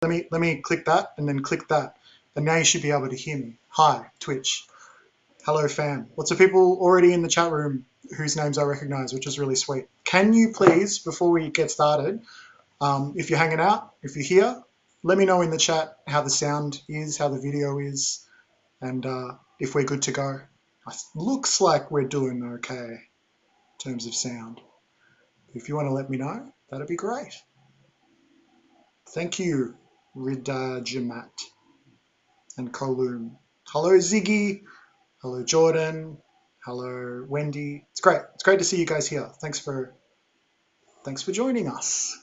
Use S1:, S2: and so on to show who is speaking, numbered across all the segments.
S1: let me click that and then click that. And now you should be able to hear me. Hi, Twitch. Hello, fam. Lots of people already in the chat room whose names I recognize, which is really sweet. Can you please, before we get started, if you're hanging out, if you're here, let me know in the chat how the sound is, how the video is, and if we're good to go. Looks like we're doing okay in terms of sound. If you want to let me know, that'd be great. Thank you, Ridajamat and Kolum. Hello, Ziggy. Hello, Jordan. Hello, Wendy. It's great. It's great to see you guys here. Thanks for joining us.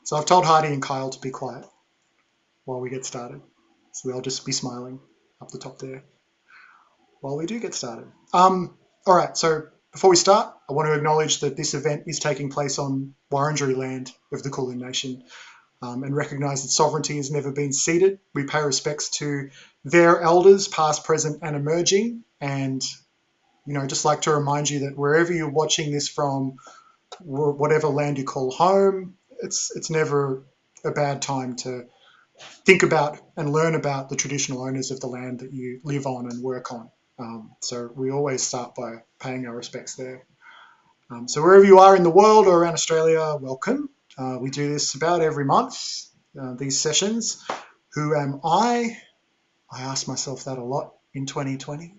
S1: So I've told Heidi and Kyle to be quiet while we get started. So they'll just be smiling up the top there while we do get started. All right, so before we start, I want to acknowledge that this event is taking place on Wurundjeri land of the Kulin Nation, and recognise that sovereignty has never been ceded. We pay respects to their elders, past, present, and emerging. And, just like to remind you that wherever you're watching this from, whatever land you call home, it's never a bad time to think about and learn about the traditional owners of the land that you live on and work on. So we always start by paying our respects there. So wherever you are in the world or around Australia, welcome. We do this about every month, these sessions. Who am I? I ask myself that a lot in 2020.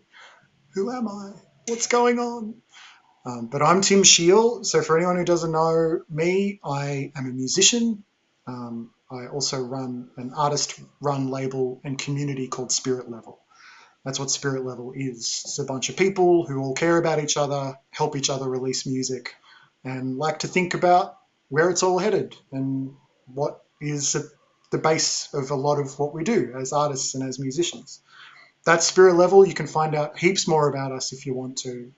S1: Who am I? What's going on? But I'm Tim Shiel. So for anyone who doesn't know me, I am a musician. I also run an artist-run label and community called Spirit Level. That's what Spirit Level is. It's a bunch of people who all care about each other, help each other release music, and like to think about where it's all headed and what is at the base of a lot of what we do as artists and as musicians. That's Spirit Level. You can find out heaps more about us if you want to.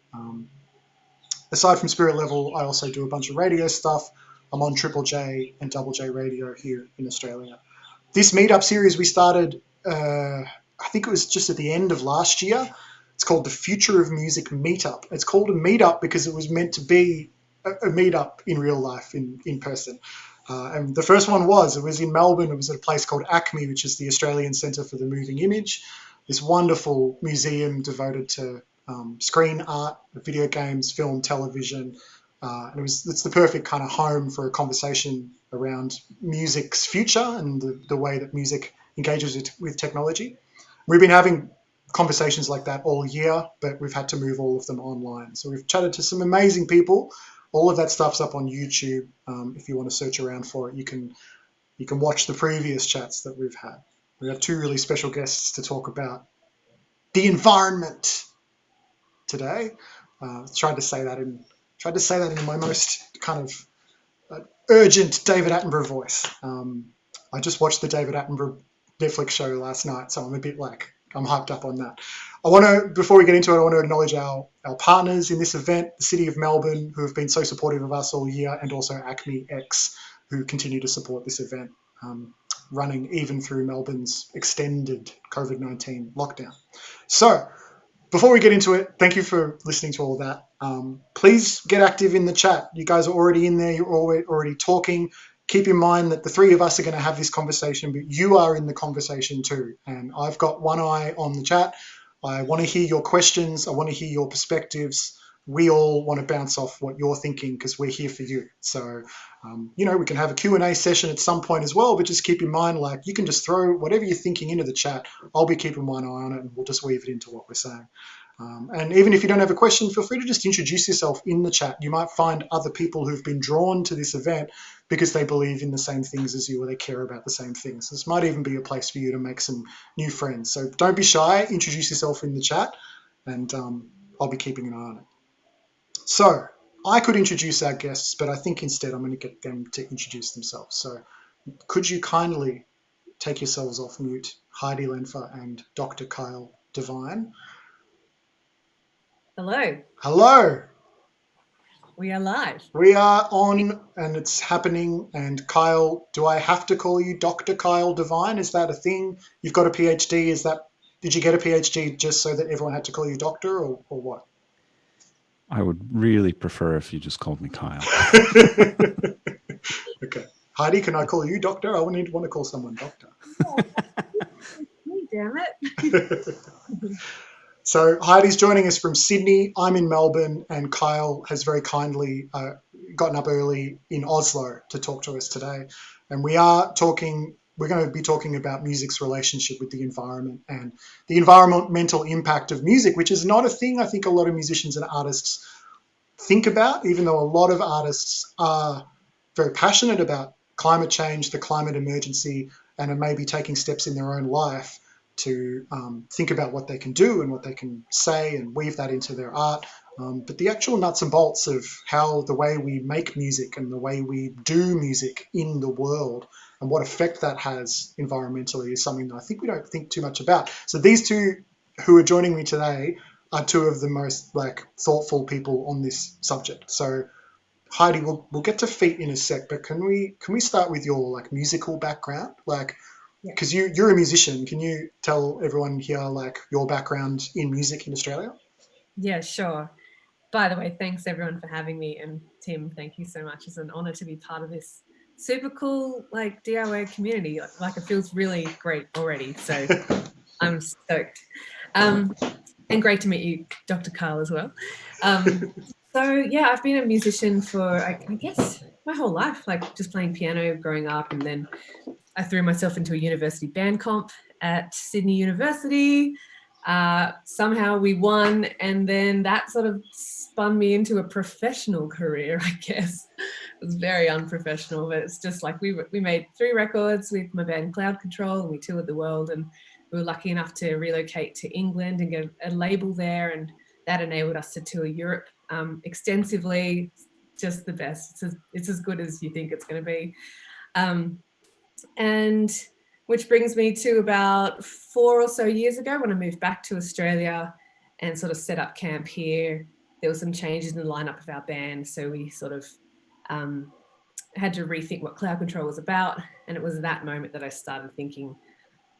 S1: Aside from Spirit Level, I also do a bunch of radio stuff. I'm on Triple J and Double J radio here in Australia. This Meetup series we started, I think it was just at the end of last year. It's called the Future of Music Meetup. It's called a meetup because it was meant to be a meetup in real life, in person. And the first one it was in Melbourne. It was at a place called ACME, which is the Australian Centre for the Moving Image, this wonderful museum devoted to screen art, video games, film, television. And it's the perfect kind of home for a conversation around music's future and the way that music engages with technology. We've been having conversations like that all year, but we've had to move all of them online. So we've chatted to some amazing people. All of that stuff's up on YouTube. If you want to search around for it, you can watch the previous chats that we've had. We have two really special guests to talk about the environment today. Tried to say that in my most kind of urgent David Attenborough voice. I just watched the David Attenborough Netflix show last night, so I'm a bit I'm hyped up on that. Before we get into it, I want to acknowledge our partners in this event, the City of Melbourne, who have been so supportive of us all year, and also ACME X, who continue to support this event, running even through Melbourne's extended COVID-19 lockdown. So, before we get into it, thank you for listening to all of that. Please get active in the chat. You guys are already in there. You're already talking. Keep in mind that the three of us are going to have this conversation, but you are in the conversation too. And I've got one eye on the chat. I want to hear your questions. I want to hear your perspectives. We all want to bounce off what you're thinking because we're here for you. So, we can have a Q&A session at some point as well, but just keep in mind, you can just throw whatever you're thinking into the chat. I'll be keeping one eye on it and we'll just weave it into what we're saying. And even if you don't have a question, feel free to just introduce yourself in the chat. You might find other people who've been drawn to this event because they believe in the same things as you or they care about the same things. This might even be a place for you to make some new friends. So don't be shy. Introduce yourself in the chat and I'll be keeping an eye on it. So I could introduce our guests, but I think instead I'm going to get them to introduce themselves. So could you kindly take yourselves off mute, Heidi Lenffer and Dr. Kyle Devine?
S2: Hello.
S1: Hello.
S2: We are live.
S1: We are on and it's happening. And Kyle, do I have to call you Dr. Kyle Devine? Is that a thing? You've got a PhD. Did you get a PhD just so that everyone had to call you doctor or what?
S3: I would really prefer if you just called me Kyle.
S1: Okay. Heidi, can I call you doctor? I wouldn't want to call someone doctor.
S2: Me, damn it.
S1: So Heidi's joining us from Sydney. I'm in Melbourne, and Kyle has very kindly gotten up early in Oslo to talk to us today. And we're going to be talking about music's relationship with the environment and the environmental impact of music, which is not a thing I think a lot of musicians and artists think about, even though a lot of artists are very passionate about climate change, the climate emergency, and are maybe taking steps in their own life to think about what they can do and what they can say and weave that into their art. But the actual nuts and bolts of how the way we make music and the way we do music in the world and what effect that has environmentally is something that I think we don't think too much about. So these two who are joining me today are two of the most thoughtful people on this subject. So Heidi, we'll get to feet in a sec, but can we start with your musical background? Because you're a musician, can you tell everyone here your background in music in Australia?
S2: Yeah, sure. By the way, thanks everyone for having me, and Tim, thank you so much. It's an honor to be part of this super cool DIY community. It feels really great already. So I'm stoked. And great to meet you, Dr. Kyle, as well. So yeah, I've been a musician for I guess my whole life, just playing piano growing up, and then I threw myself into a university band comp at Sydney University. Somehow we won, and then that sort of spun me into a professional career, I guess. It was very unprofessional, but it's just we made 3 records with my band Cloud Control, and we toured the world, and we were lucky enough to relocate to England and get a label there, and that enabled us to tour Europe extensively. Just the best. It's as good as you think it's going to be. And which brings me to about 4 or so years ago when I moved back to Australia and sort of set up camp here. There were some changes in the lineup of our band, so we sort of had to rethink what Cloud Control was about, and it was that moment that I started thinking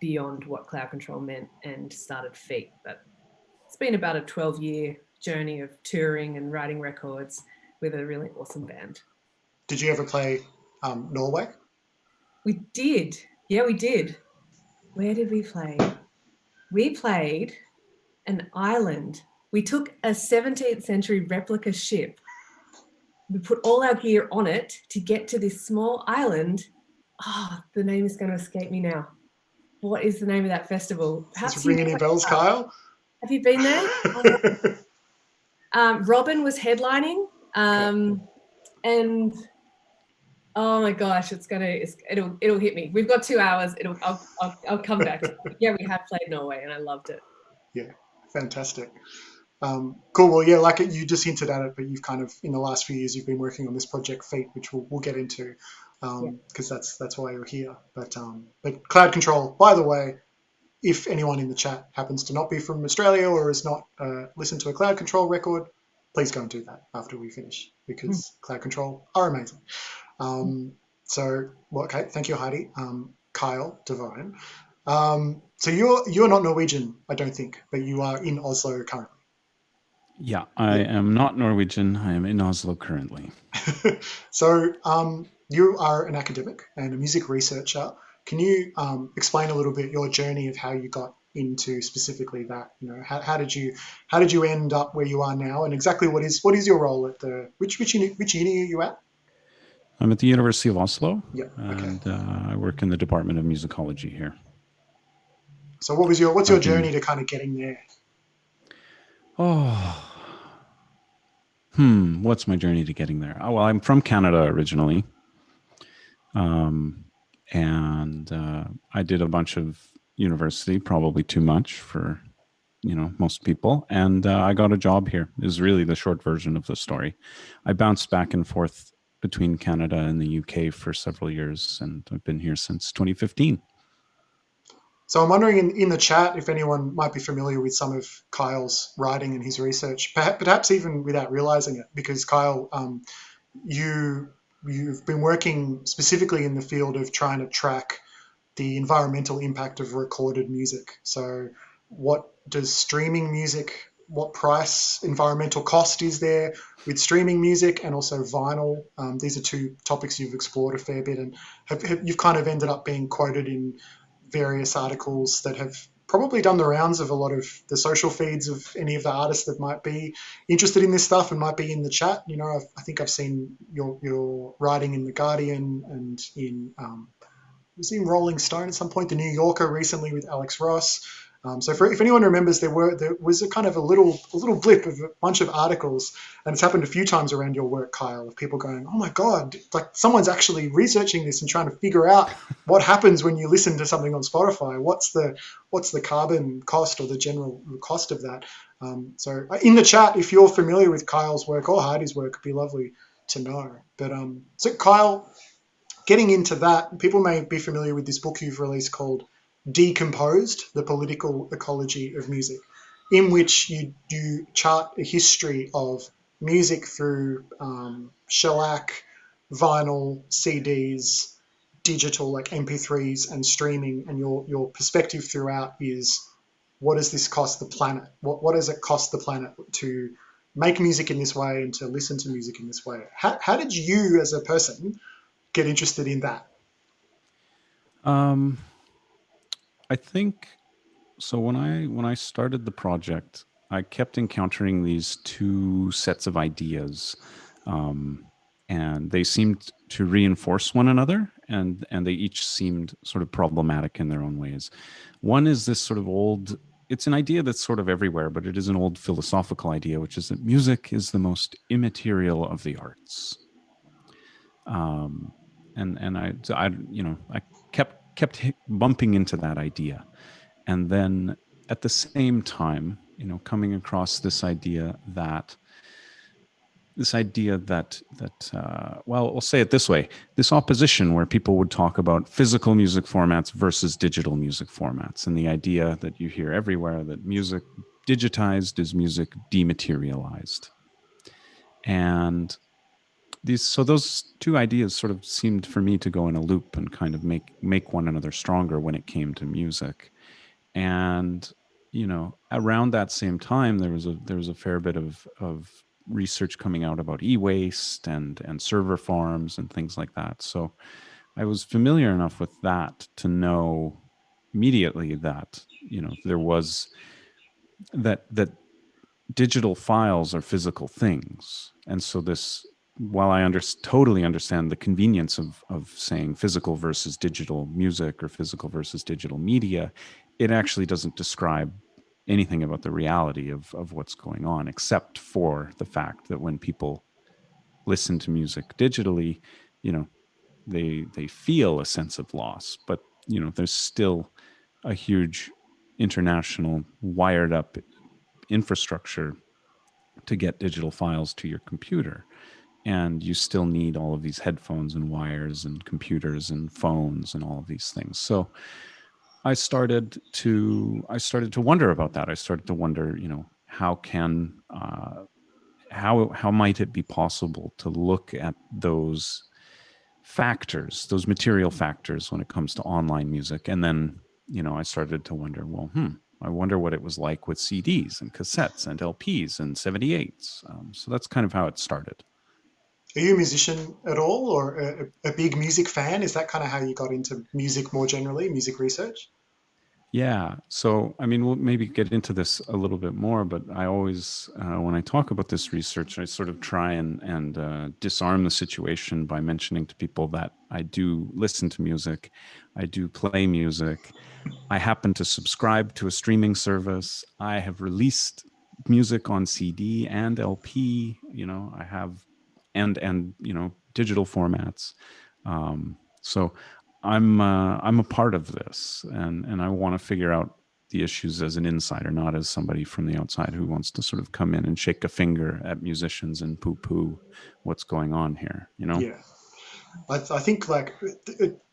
S2: beyond what Cloud Control meant and started Feet. But it's been about a 12-year journey of touring and writing records with a really awesome band.
S1: Did you ever play Norway?
S2: We did. Yeah, we did. Where did we play? We played an island. We took a 17th century replica ship. We put all our gear on it to get to this small island. The name is going to escape me now. What is the name of that festival?
S1: Does it ring any bells, Kyle?
S2: Have you been there? Robin was headlining, and oh my gosh, it'll hit me. We've got 2 hours. I'll come back. Yeah, we have played Norway, and I loved it.
S1: Yeah, fantastic. Cool. Well, yeah, you just hinted at it, but you've kind of in the last few years you've been working on this project Feet, which we'll get into because that's why you're here. But Cloud Control, by the way, if anyone in the chat happens to not be from Australia or has not listened to a Cloud Control record, please go and do that after we finish because Cloud Control are amazing. Okay, thank you, Heidi. Kyle Devine. So you're not Norwegian, I don't think, but you are in Oslo currently.
S3: Yeah, I am not Norwegian. I am in Oslo currently.
S1: So you are an academic and a music researcher. Can you explain a little bit your journey of how you got into specifically that? How did you end up where you are now, and exactly what is your role at which uni are you at?
S3: I'm at the University of Oslo.
S1: Yeah. Okay.
S3: And I work in the Department of Musicology here.
S1: So what's your journey to kind of getting there?
S3: What's my journey to getting there? Oh, well, I'm from Canada originally. And I did a bunch of university, probably too much for, most people. And I got a job here is really the short version of the story. I bounced back and forth between Canada and the UK for several years, and I've been here since 2015.
S1: So I'm wondering in the chat if anyone might be familiar with some of Kyle's writing and his research, perhaps even without realizing it, because Kyle, you've been working specifically in the field of trying to track the environmental impact of recorded music. So what does streaming music what price, environmental cost is there with streaming music and also vinyl. These are two topics you've explored a fair bit, and you've kind of ended up being quoted in various articles that have probably done the rounds of a lot of the social feeds of any of the artists that might be interested in this stuff and might be in the chat. You know, I think I've seen your writing in The Guardian and in was in Rolling Stone at some point, The New Yorker recently with Alex Ross. So if anyone remembers, there was a kind of a little blip of a bunch of articles, and it's happened a few times around your work, Kyle, of people going, "Oh my God, like someone's actually researching this and trying to figure out what happens when you listen to something on Spotify. What's the carbon cost or the general cost of that?" So in the chat, if you're familiar with Kyle's work or Heidi's work, it'd be lovely to know. But so Kyle, getting into that, people may be familiar with this book you've released called Decomposed, The Political Ecology of Music, in which you chart a history of music through shellac, vinyl, CDs, digital like MP3s and streaming, and your perspective throughout is, what does this cost the planet? What does it cost the planet to make music in this way and to listen to music in this way? How did you as a person get interested in that?
S3: I think so. When I started the project, I kept encountering these two sets of ideas, and they seemed to reinforce one another, and they each seemed sort of problematic in their own ways. One is this sort of old. It's an idea that's sort of everywhere, but it is an old philosophical idea, which is that music is the most immaterial of the arts. And I kept bumping into that idea, and then at the same time, coming across this idea that well, I'll say it this way: this opposition where people would talk about physical music formats versus digital music formats, and the idea that you hear everywhere that music digitized is music dematerialized, and those two ideas sort of seemed for me to go in a loop and kind of make one another stronger when it came to music. And around that same time, there was a fair bit of research coming out about e-waste and server farms and things like that. So I was familiar enough with that to know immediately that there was that digital files are physical things. And so this, while I totally understand the convenience of saying physical versus digital music or physical versus digital media, it actually doesn't describe anything about the reality of what's going on, except for the fact that when people listen to music digitally, they feel a sense of loss, but there's still a huge international wired up infrastructure to get digital files to your computer, and you still need all of these headphones and wires and computers and phones and all of these things. So I started to wonder about that. I started to wonder, how might it be possible to look at those factors, those material factors when it comes to online music? And then, I started to wonder, well, I wonder what it was like with CDs and cassettes and LPs and 78s. So that's kind of how it started.
S1: Are you a musician at all, or a big music fan? Is that kind of how you got into music more generally, music research?
S3: Yeah. So, I mean, we'll maybe get into this a little bit more, but I always, when I talk about this research, I sort of try and disarm the situation by mentioning to people that I do listen to music, I do play music, I happen to subscribe to a streaming service, I have released music on CD and LP, I have, and digital formats. So I'm a part of this, and I want to figure out the issues as an insider, not as somebody from the outside who wants to sort of come in and shake a finger at musicians and poo-poo what's going on here.
S1: Yeah, I think like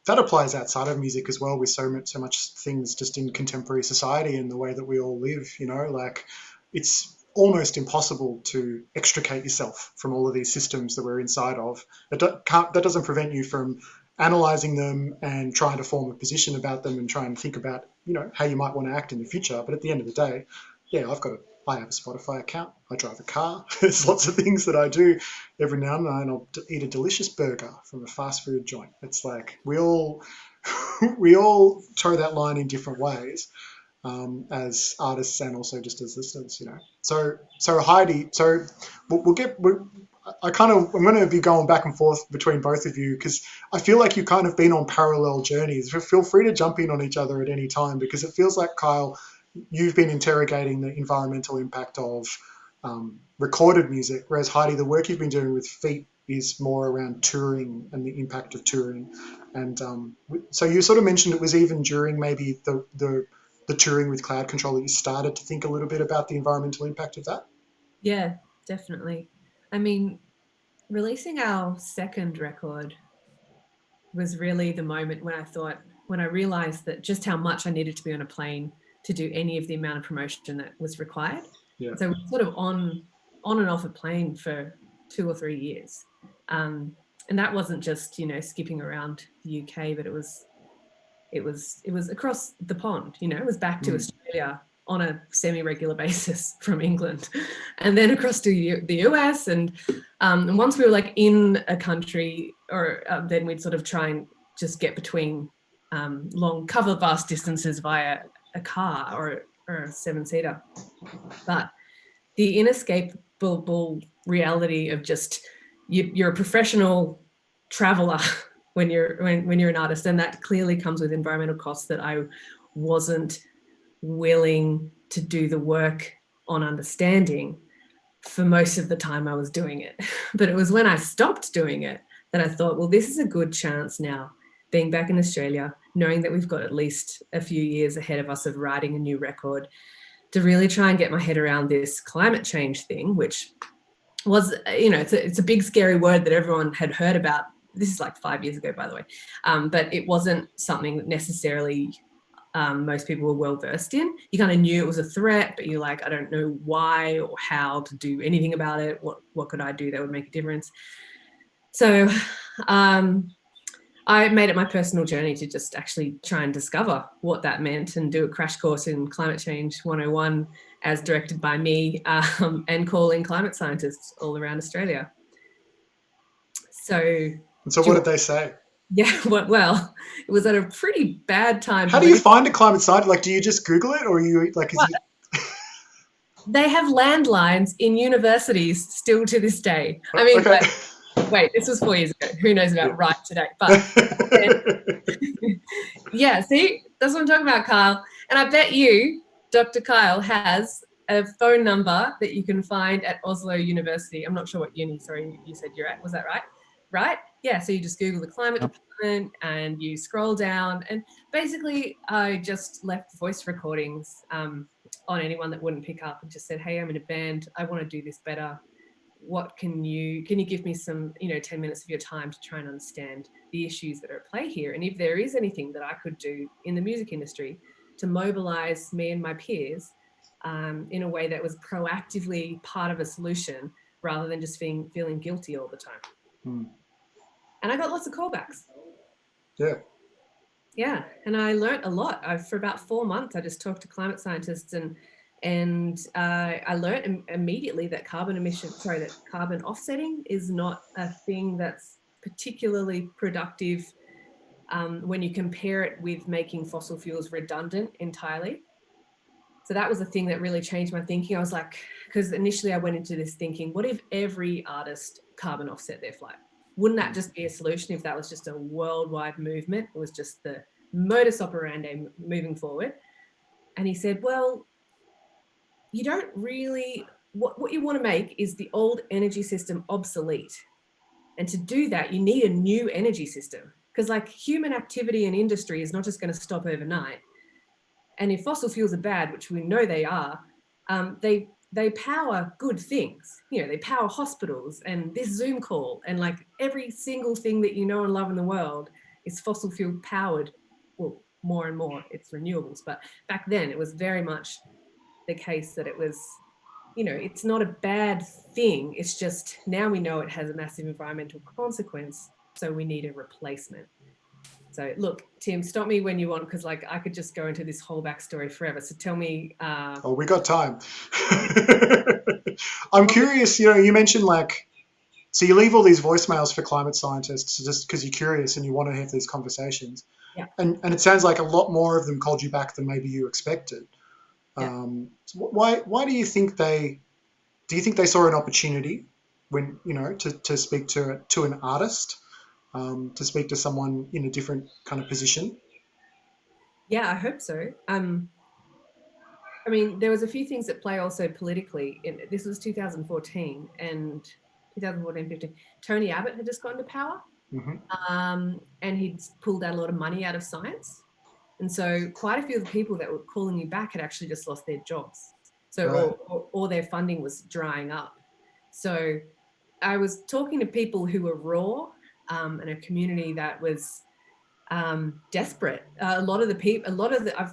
S1: that applies outside of music as well, with so much things just in contemporary society and the way that we all live. Like it's almost impossible to extricate yourself from all of these systems that we're inside of. That doesn't prevent you from analyzing them and trying to form a position about them and try and think about how you might want to act in the future. But at the end of the day, yeah, I've got I have a Spotify account. I drive a car. There's lots of things that I do. Every now and then I'll eat a delicious burger from a fast food joint. It's like we all we all toe that line in different ways, as artists and also just as listeners, you know. So Heidi, we'll get. I'm going to be going back and forth between both of you because I feel like you've kind of been on parallel journeys. Feel free to jump in on each other at any time because it feels like, Kyle, you've been interrogating the environmental impact of recorded music, whereas Heidi, the work you've been doing with feet is more around touring and the impact of touring. And so you sort of mentioned it was even during maybe the touring with Cloud Control that you started to think a little bit about the environmental impact of that?
S2: Yeah, definitely. I mean, releasing our second record was really the moment when I realized that just how much I needed to be on a plane to do any of the amount of promotion that was required.
S1: Yeah.
S2: So we're sort of on and off a plane for 2 or 3 years. And that wasn't just, you know, skipping around the UK, but it was across the pond, you know, it was back to Australia on a semi-regular basis from England, and then across to the US. And once we were like in a country, or then we'd sort of try and just get between cover vast distances via a car or a 7-seater. But the inescapable reality of just you're a professional traveler when you're an artist, and that clearly comes with environmental costs that I wasn't willing to do the work on understanding for most of the time I was doing it. But it was when I stopped doing it that I thought, well, this is a good chance now, being back in Australia, knowing that we've got at least a few years ahead of us of writing a new record, to really try and get my head around this climate change thing, which was, you know, it's a big scary word that everyone had heard about. This is like 5 years ago, by the way, but it wasn't something that necessarily most people were well versed in. You kind of knew it was a threat, but you're like, I don't know why or how to do anything about it. What could I do that would make a difference? So I made it my personal journey to just actually try and discover what that meant and do a crash course in Climate Change 101 as directed by me, and call in climate scientists all around Australia.
S1: And so what did they say?
S2: Yeah, well, it was at a pretty bad time.
S1: How do you find a climate scientist? Like, do you just Google it, or you like?
S2: They have landlines in universities still to this day. I mean,
S1: okay.
S2: Wait, this was 4 years ago. Who knows about right today? But yeah, see, that's what I'm talking about, Kyle. And I bet you, Dr. Kyle, has a phone number that you can find at Oslo University. I'm not sure what uni, sorry, you said you're at. Was that right? Right? Yeah, so you just Google the climate department and you scroll down, and basically I just left voice recordings on anyone that wouldn't pick up and just said, hey, I'm in a band. I want to do this better. What can you give me some, 10 minutes of your time to try and understand the issues that are at play here? And if there is anything that I could do in the music industry to mobilize me and my peers in a way that was proactively part of a solution rather than just feeling guilty all the time. And I got lots of callbacks. Yeah, and I learned a lot. For about 4 months, I just talked to climate scientists, and I learned immediately that carbon offsetting is not a thing that's particularly productive when you compare it with making fossil fuels redundant entirely. So that was the thing that really changed my thinking. I was like, because initially I went into this thinking, what if every artist carbon offset their flight? Wouldn't that just be a solution if that was just a worldwide movement? It was just the modus operandi moving forward. And he said, well, you don't really, what you want to make is the old energy system obsolete. And to do that, you need a new energy system, because like human activity and industry is not just going to stop overnight. And if fossil fuels are bad, which we know they are, they power good things. They power hospitals and this Zoom call, and like every single thing that you know and love in the world is fossil fuel powered. Well, more and more it's renewables, but back then it was very much the case that it was, it's not a bad thing. It's just now we know it has a massive environmental consequence, so we need a replacement. So look, Tim, stop me when you want, because like I could just go into this whole backstory forever. So tell me.
S1: Oh, we got time. I'm curious, you mentioned like, so you leave all these voicemails for climate scientists just because you're curious and you want to have these conversations.
S2: Yeah.
S1: And it sounds like a lot more of them called you back than maybe you expected.
S2: Yeah.
S1: So why do you think they saw an opportunity when, to speak to an artist, to speak to someone in a different kind of position?
S2: Yeah, I hope so. I mean, there was a few things at play also politically. This was 2014 and 2014-15. Tony Abbott had just gotten to power, and he'd pulled out a lot of money out of science. And so quite a few of the people that were calling me back had actually just lost their jobs. So,
S1: Right.
S2: or their funding was drying up. So I was talking to people who were raw, and a community that was desperate. I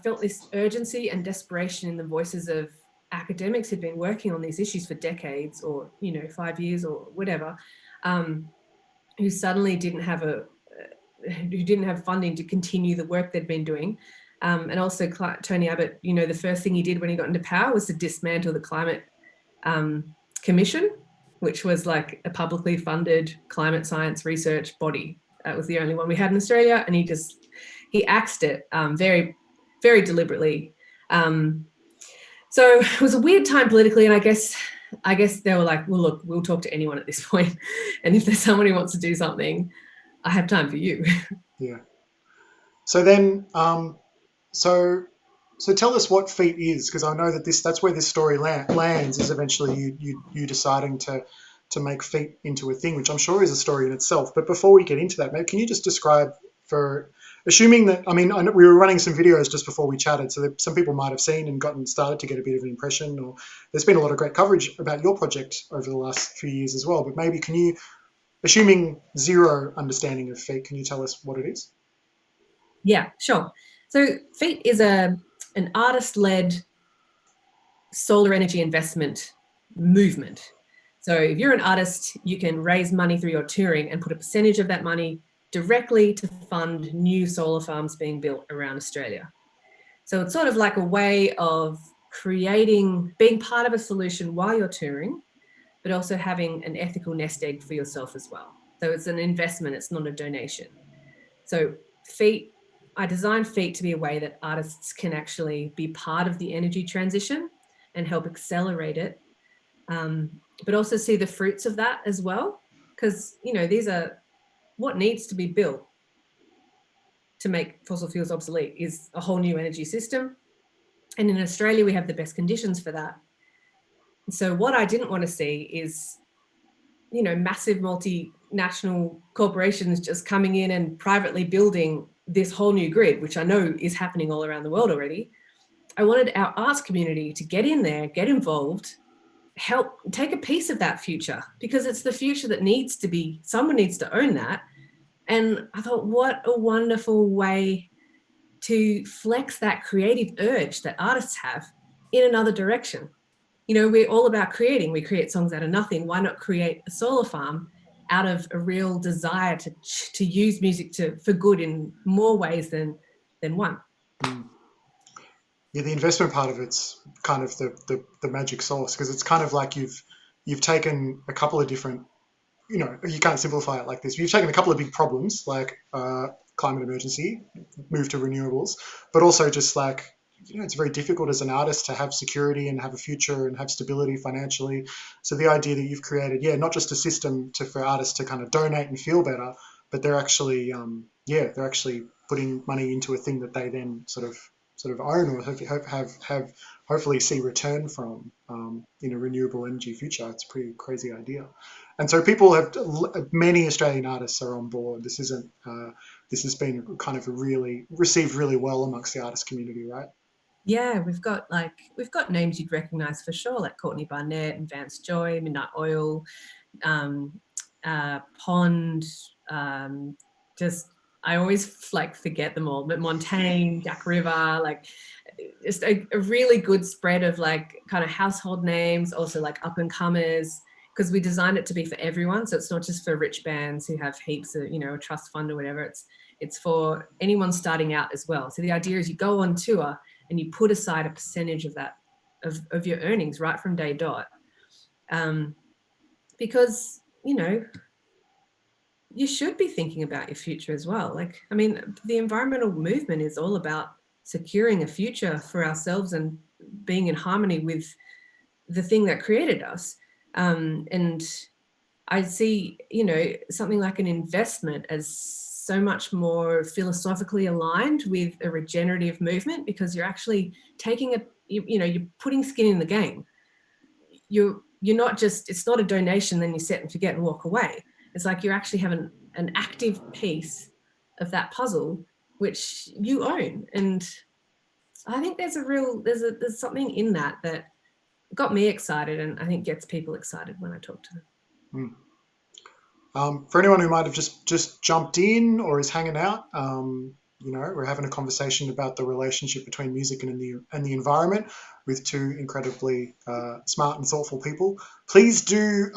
S2: felt this urgency and desperation in the voices of academics who'd been working on these issues for decades, or 5 years or whatever, who suddenly didn't have funding to continue the work they'd been doing. And also Tony Abbott, the first thing he did when he got into power was to dismantle the Climate Commission, which was like a publicly funded climate science research body. That was the only one we had in Australia, and he axed it very, very deliberately. So it was a weird time politically, and I guess they were like, well, look, we'll talk to anyone at this point, and if there's someone who wants to do something, I have time for you.
S1: Yeah. So then, so tell us what feet is, because I know that that's where this story lands, is eventually you deciding to make feet into a thing, which I'm sure is a story in itself. But before we get into that, maybe can you just describe, for assuming that, I know we were running some videos just before we chatted, so that some people might have seen and started to get a bit of an impression, or there's been a lot of great coverage about your project over the last few years as well. But maybe can you, assuming zero understanding of feet, can you tell us what it is?
S2: Yeah, sure. So FEAT is an artist-led solar energy investment movement. So if you're an artist, you can raise money through your touring and put a percentage of that money directly to fund new solar farms being built around Australia. So it's sort of like a way of being part of a solution while you're touring, but also having an ethical nest egg for yourself as well. So it's an investment, it's not a donation. So I designed FEAT to be a way that artists can actually be part of the energy transition and help accelerate it, but also see the fruits of that as well. Because, these are what needs to be built to make fossil fuels obsolete is a whole new energy system. And in Australia, we have the best conditions for that. So what I didn't want to see is, massive multinational corporations just coming in and privately building this whole new grid, which I know is happening all around the world already. I wanted our arts community to get in there, get involved, help take a piece of that future, because it's the future that someone needs to own that. And I thought, what a wonderful way to flex that creative urge that artists have in another direction. We're all about creating. We create songs out of nothing. Why not create a solar farm out of a real desire to use music for good in more ways than one?
S1: Yeah, the investment part of it's kind of the magic sauce, because it's kind of like you've taken a couple of different, you can't simplify it like this. You've taken a couple of big problems like climate emergency, move to renewables, but also just like, it's very difficult as an artist to have security and have a future and have stability financially. So the idea that you've created, not just a system for artists to kind of donate and feel better, but they're actually, they're actually putting money into a thing that they then sort of own, or have hopefully see return from in a renewable energy future. It's a pretty crazy idea. And so many Australian artists are on board. This has been kind of received really well amongst the artist community, right?
S2: Yeah, we've got names you'd recognise for sure, like Courtney Barnett and Vance Joy, Midnight Oil, Pond, I always forget them all, but Montaigne, Jack River, just a really good spread of kind of household names, also up and comers, because we designed it to be for everyone. So it's not just for rich bands who have heaps of, a trust fund or whatever. It's for anyone starting out as well. So the idea is you go on tour and you put aside a percentage of that, of your earnings right from day dot. Because, you know, you should be thinking about your future as well. Like, I mean, the environmental movement is all about securing a future for ourselves and being in harmony with the thing that created us. And I see, you know, something like an investment as so much more philosophically aligned with a regenerative movement, because you're actually taking you're putting skin in the game. You're not just, it's not a donation, then you set and forget and walk away. It's like you're actually having an active piece of that puzzle, which you own. And I think there's something in that got me excited, and I think gets people excited when I talk to them.
S1: For anyone who might have just jumped in or is hanging out, you know, we're having a conversation about the relationship between music and the environment with two incredibly smart and thoughtful people. Please do,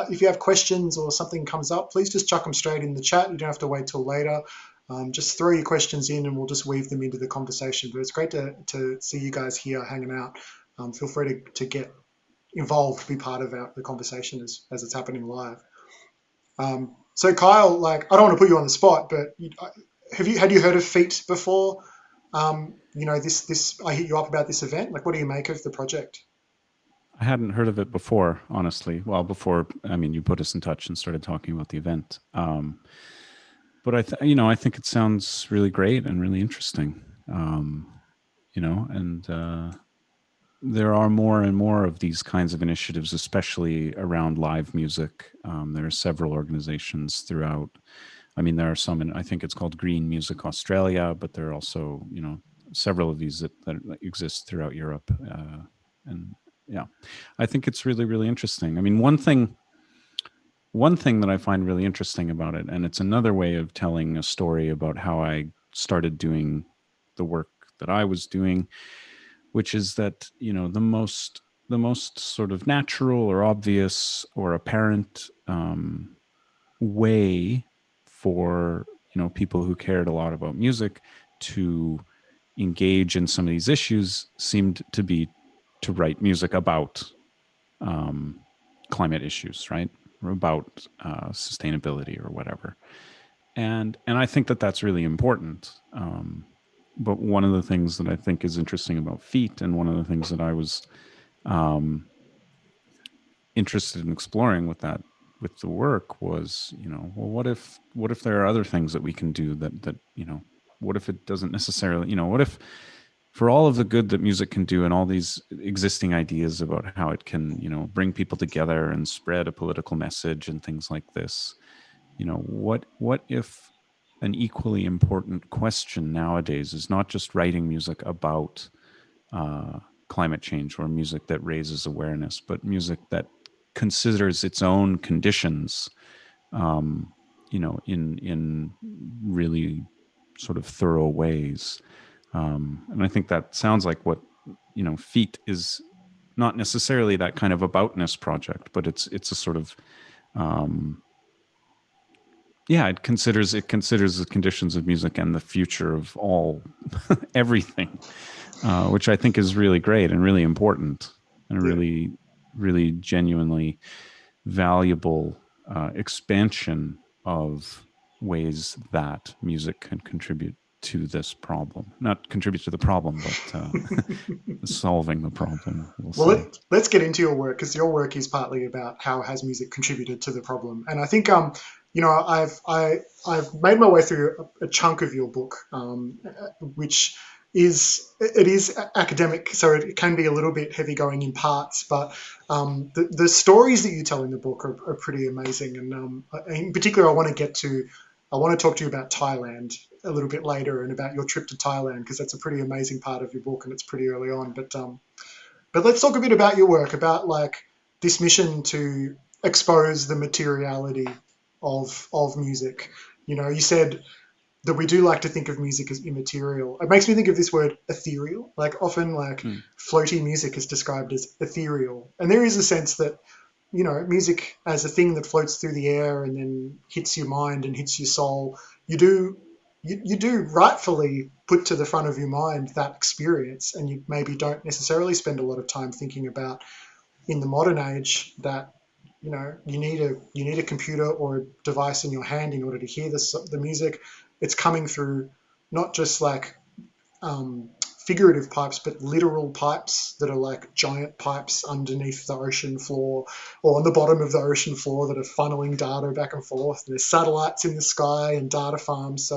S1: if you have questions or something comes up, please just chuck them straight in the chat. You don't have to wait till later. Just throw your questions in and we'll just weave them into the conversation. But it's great to see you guys here hanging out. Feel free to get involved, be part of the conversation as it's happening live. So Kyle, like, I don't want to put you on the spot, but had you heard of Feet before? You know, this I hit you up about this event. Like, what do you make of the project?
S3: I hadn't heard of it before, honestly. Well, I mean, you put us in touch and started talking about the event. But I think it sounds really great and really interesting. You know, and there are more and more of these kinds of initiatives, especially around live music. There are several organizations throughout. I mean, there are some, I think it's called Green Music Australia, but there are also, you know, several of these that exist throughout Europe. And yeah, I think it's really, really interesting. I mean, one thing that I find really interesting about it, and it's another way of telling a story about how I started doing the work that I was doing, which is that, you know, the most sort of natural or obvious or apparent way for, you know, people who cared a lot about music to engage in some of these issues seemed to be to write music about climate issues, right? Or about sustainability or whatever. And I think that that's really important. But one of the things that I think is interesting about Feet, and one of the things that I was interested in exploring with the work was, you know, well, what if there are other things that we can do that you know, what if it doesn't necessarily, you know, what if for all of the good that music can do and all these existing ideas about how it can, you know, bring people together and spread a political message and things like this, you know, what if an equally important question nowadays is not just writing music about climate change or music that raises awareness, but music that considers its own conditions, you know, in really sort of thorough ways. And I think that sounds like what, you know, Feet is not necessarily that kind of aboutness project, but it's a sort of, it considers the conditions of music and the future of all everything, which I think is really great and really important and a really, really genuinely valuable expansion of ways that music can contribute to this problem. Not contribute to the problem, but solving the problem.
S1: Let's get into your work, because your work is partly about how has music contributed to the problem. And I think you know, I've made my way through a chunk of your book, which is academic, so it can be a little bit heavy going in parts, but the stories that you tell in the book are pretty amazing. And in particular, I want to talk to you about Thailand a little bit later, and about your trip to Thailand, because that's a pretty amazing part of your book and it's pretty early on. But let's talk a bit about your work, about like this mission to expose the materiality of music. You know, you said that we do like to think of music as immaterial. It makes me think of this word ethereal. Like often like floaty music is described as ethereal. And there is a sense that, you know, music as a thing that floats through the air and then hits your mind and hits your soul, you do you do rightfully put to the front of your mind that experience, and you maybe don't necessarily spend a lot of time thinking about in the modern age that you need a computer or a device in your hand in order to hear the music. It's coming through not just like um, figurative pipes, but literal pipes that are like giant pipes underneath the ocean floor or on the bottom of the ocean floor that are funneling data back and forth. There's satellites in the sky and data farms.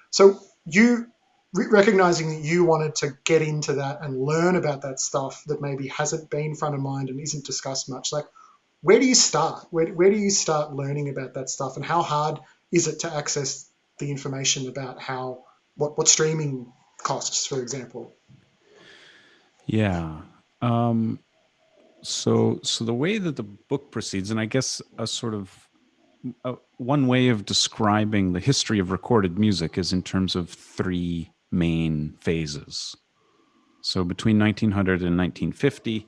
S1: So you recognizing that you wanted to get into that and learn about that stuff that maybe hasn't been front of mind and isn't discussed much. Like, where do you start? Where do you start learning about that stuff, and how hard is it to access the information about what streaming costs, for example?
S3: Yeah. So the way that the book proceeds, and I guess a sort of one way of describing the history of recorded music is in terms of three main phases. So between 1900 and 1950,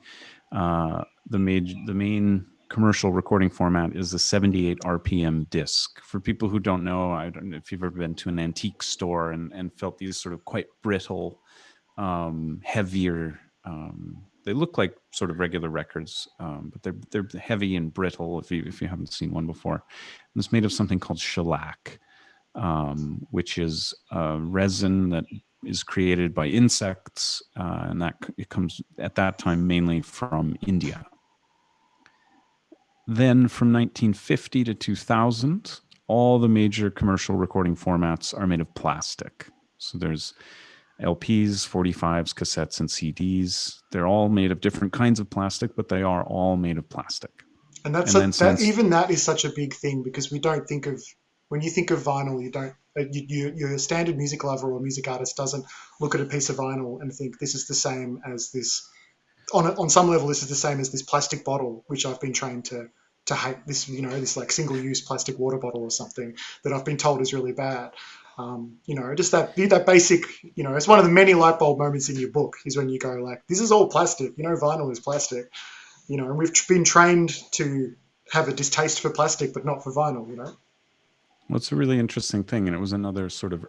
S3: the main commercial recording format is the 78 RPM disc. For people who don't know, I don't know if you've ever been to an antique store and felt these sort of quite brittle, heavier. They look like sort of regular records, but they're heavy and brittle. If you haven't seen one before, and it's made of something called shellac, which is a resin that is created by insects, and that it comes at that time mainly from India. Then from 1950 to 2000, all the major commercial recording formats are made of plastic. So there's LPs, 45s, cassettes, and CDs. They're all made of different kinds of plastic, but they are all made of plastic.
S1: And that is such a big thing, because we don't think of, when you think of vinyl, you don't your standard music lover or music artist doesn't look at a piece of vinyl and think this is the same as this. On some level, this is the same as this plastic bottle, which I've been trained to hate. This this like single-use plastic water bottle or something that I've been told is really bad. Just that basic. It's one of the many light bulb moments in your book is when you go like, this is all plastic. Vinyl is plastic. And we've been trained to have a distaste for plastic, but not for vinyl.
S3: Well, it's a really interesting thing, and it was another sort of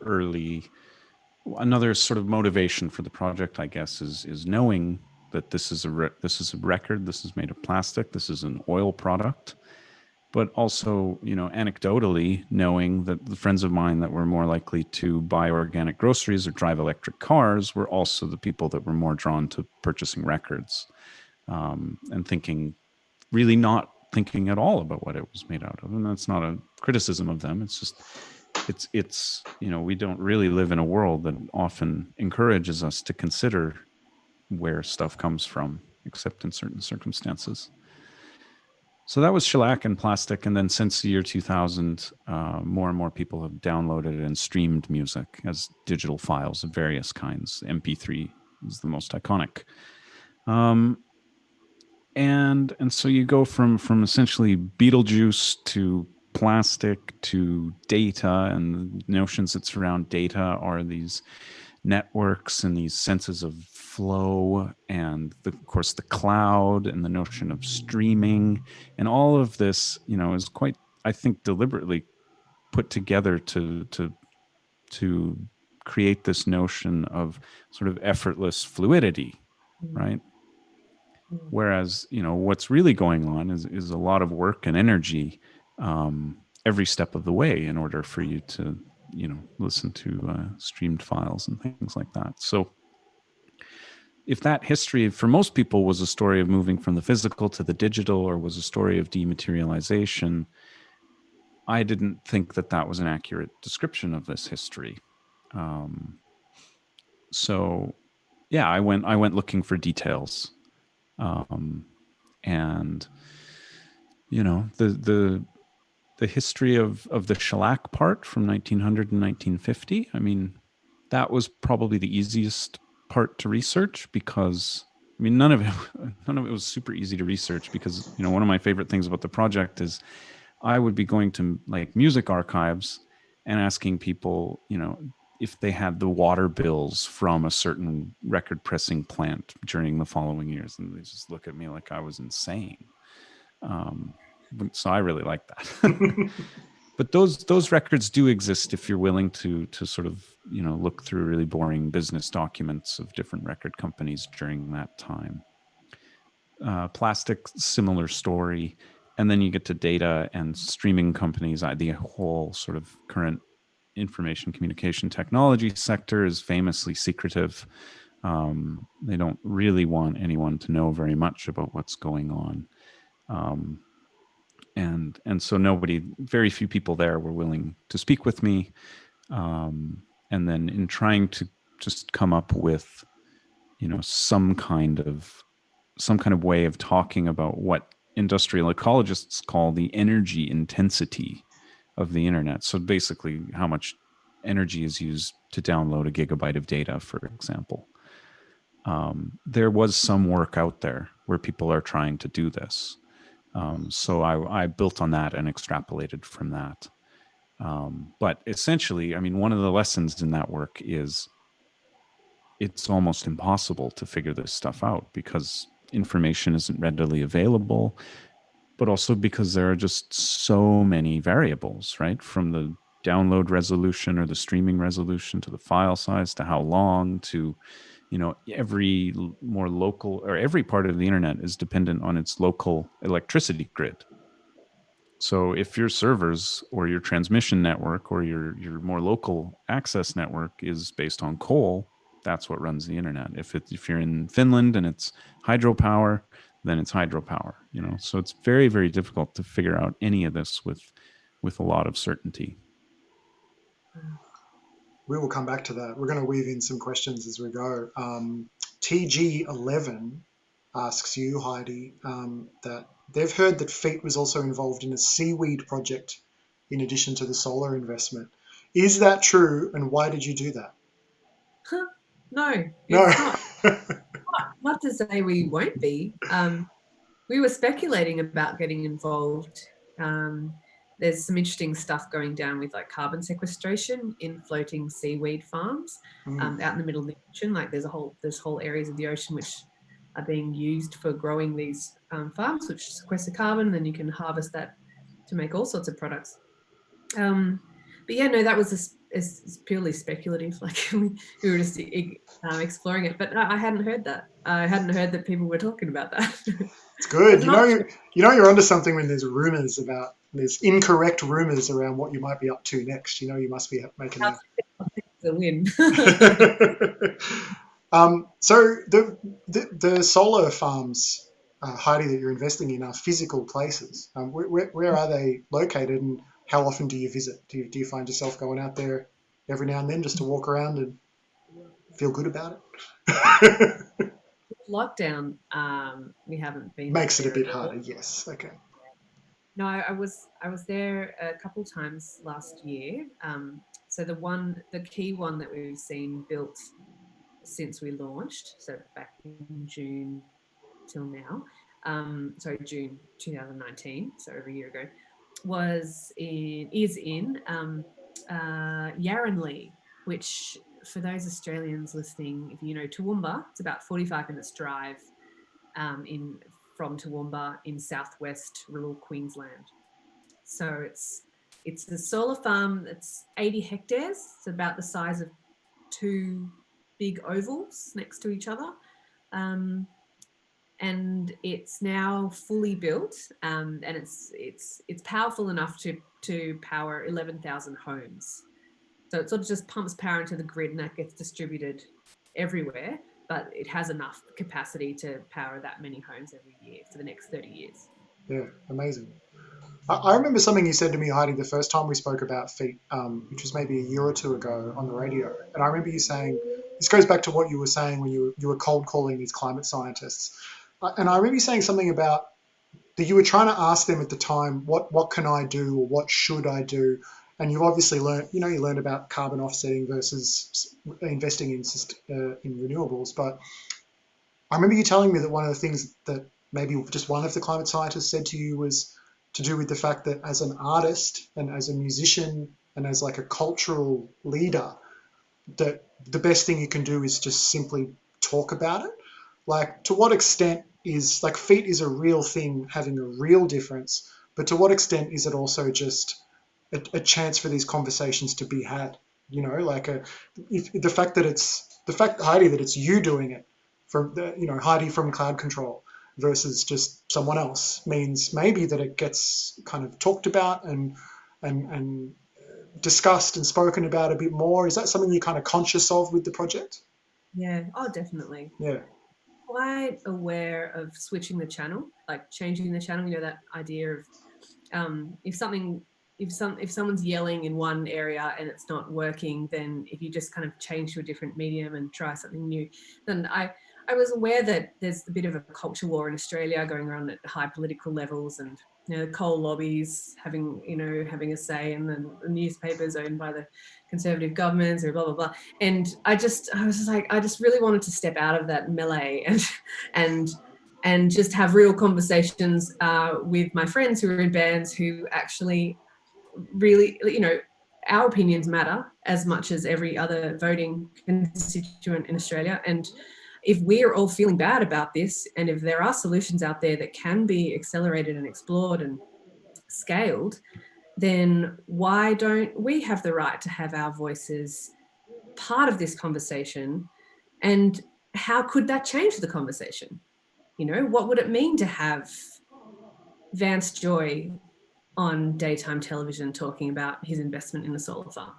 S3: motivation for the project, I guess, is knowing that this is a record, this is made of plastic, this is an oil product, but also, anecdotally knowing that the friends of mine that were more likely to buy organic groceries or drive electric cars were also the people that were more drawn to purchasing records, and really not thinking at all about what it was made out of. And that's not a criticism of them. It's just, it's we don't really live in a world that often encourages us to consider where stuff comes from, except in certain circumstances. So that was shellac and plastic. And then since the year 2000, more and more people have downloaded and streamed music as digital files of various kinds. MP3 is the most iconic. And so you go from essentially Beetlejuice to plastic to data, and the notions that surround data are these networks and these senses of flow, and of course the cloud, and the notion of streaming, and all of this is quite, I think, deliberately put together to create this notion of sort of effortless fluidity, right? Whereas what's really going on is a lot of work and energy every step of the way in order for you to listen to streamed files and things like that. So if that history for most people was a story of moving from the physical to the digital, or was a story of dematerialization, I didn't think that was an accurate description of this history. So yeah, I went looking for details, and the history of the shellac part from 1900 and 1950. I mean, that was probably the easiest part to research, because none of it was super easy to research, because one of my favorite things about the project is I would be going to like music archives and asking people, if they had the water bills from a certain record pressing plant during the following years, and they just look at me like I was insane. So I really like that. But those records do exist if you're willing to sort of, look through really boring business documents of different record companies during that time. Plastic, similar story. And then you get to data and streaming companies. The whole sort of current information communication technology sector is famously secretive. They don't really want anyone to know very much about what's going on. And so very few people there were willing to speak with me. And then in trying to just come up with, some kind of way of talking about what industrial ecologists call the energy intensity of the internet. So basically how much energy is used to download a gigabyte of data, for example. There was some work out there where people are trying to do this. So I built on that and extrapolated from that. But essentially, one of the lessons in that work is it's almost impossible to figure this stuff out because information isn't readily available, but also because there are just so many variables, right? From the download resolution or the streaming resolution to the file size to how long to, every more local or every part of the internet is dependent on its local electricity grid. So if your servers or your transmission network or your more local access network is based on coal, that's what runs the internet. If you're in Finland and it's hydropower, then it's hydropower. So it's very, very difficult to figure out any of this with a lot of certainty.
S1: We will come back to that. We're going to weave in some questions as we go. TG11 asks you, Heidi, that they've heard that FEET was also involved in a seaweed project in addition to the solar investment. Is that true, and why did you do that?
S2: No,
S1: No.
S2: it's not. Not to say we won't be. We were speculating about getting involved. There's some interesting stuff going down with like carbon sequestration in floating seaweed farms out in the middle of the ocean. Like there's whole areas of the ocean which are being used for growing these farms, which sequester carbon, and then you can harvest that to make all sorts of products. But yeah, no, that was it's purely speculative. Like we were just exploring it, but no, I hadn't heard that. I hadn't heard that people were talking about that.
S1: It's good. You're onto something when there's incorrect rumors around what you might be up to next. You must be making
S2: a win.
S1: So the solar farms, Heidi, that you're investing in are physical places. Where are they located, and how often do you visit? Do you find yourself going out there every now and then just to walk around and feel good about it?
S2: Lockdown, we haven't been.
S1: Makes it a bit harder. Yes. Okay.
S2: No, I was there a couple of times last year. So the key one that we've seen built since we launched, so back in June till now, June 2019, so over a year ago, is in Yarranlee, which for those Australians listening, if you know Toowoomba, it's about 45 minutes drive from Toowoomba in southwest rural Queensland. So it's a solar farm that's 80 hectares. It's about the size of two big ovals next to each other. And it's now fully built, and it's powerful enough to power 11,000 homes. So it sort of just pumps power into the grid and that gets distributed everywhere, but it has enough capacity to power that many homes every year for the next 30 years.
S1: Yeah, amazing. I remember something you said to me, Heidi, the first time we spoke about FEET, which was maybe a year or two ago on the radio. And I remember you saying, this goes back to what you were saying when you were cold calling these climate scientists. And I remember you saying something about that you were trying to ask them at the time, what can I do or what should I do? And you obviously learned about carbon offsetting versus investing in renewables. But I remember you telling me that one of the things that maybe just one of the climate scientists said to you was to do with the fact that as an artist and as a musician and as like a cultural leader, that the best thing you can do is just simply talk about it. Like, to what extent is, like, FEET is a real thing having a real difference, but to what extent is it also just a chance for these conversations to be had. You know, like the fact Heidi, that it's you doing it from Heidi from Cloud Control versus just someone else means maybe that it gets kind of talked about and discussed and spoken about a bit more. Is that something you're kind of conscious of with the project?
S2: Yeah. Oh, definitely.
S1: Yeah.
S2: Quite aware of switching the channel, like changing the channel. You know, that idea of if someone's yelling in one area and it's not working, then if you just kind of change to a different medium and try something new, then I was aware that there's a bit of a culture war in Australia going on at high political levels, and the coal lobbies having a say, and then the newspapers owned by the conservative governments, or blah blah blah. And I was just like, I just really wanted to step out of that melee and just have real conversations with my friends who are in bands who actually really, our opinions matter as much as every other voting constituent in Australia. And if we're all feeling bad about this, and if there are solutions out there that can be accelerated and explored and scaled, then why don't we have the right to have our voices part of this conversation? And how could that change the conversation? What would it mean to have Vance Joy on daytime television talking about his investment in a solar farm?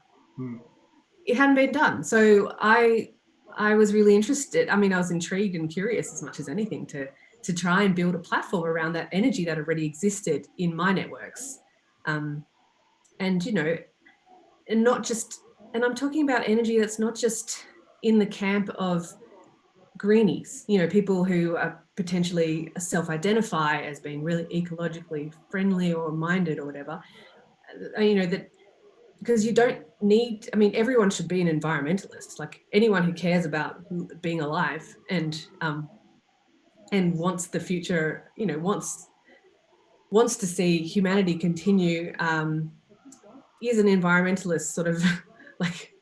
S2: It hadn't been done. So I was really interested. I mean, I was intrigued and curious as much as anything to try and build a platform around that energy that already existed in my networks. And not just, and I'm talking about energy that's not just in the camp of greenies, people who are potentially self-identify as being really ecologically friendly or minded or whatever, that, because you don't need, everyone should be an environmentalist. Like, anyone who cares about being alive and wants the future, wants to see humanity continue, is an environmentalist, sort of. Like,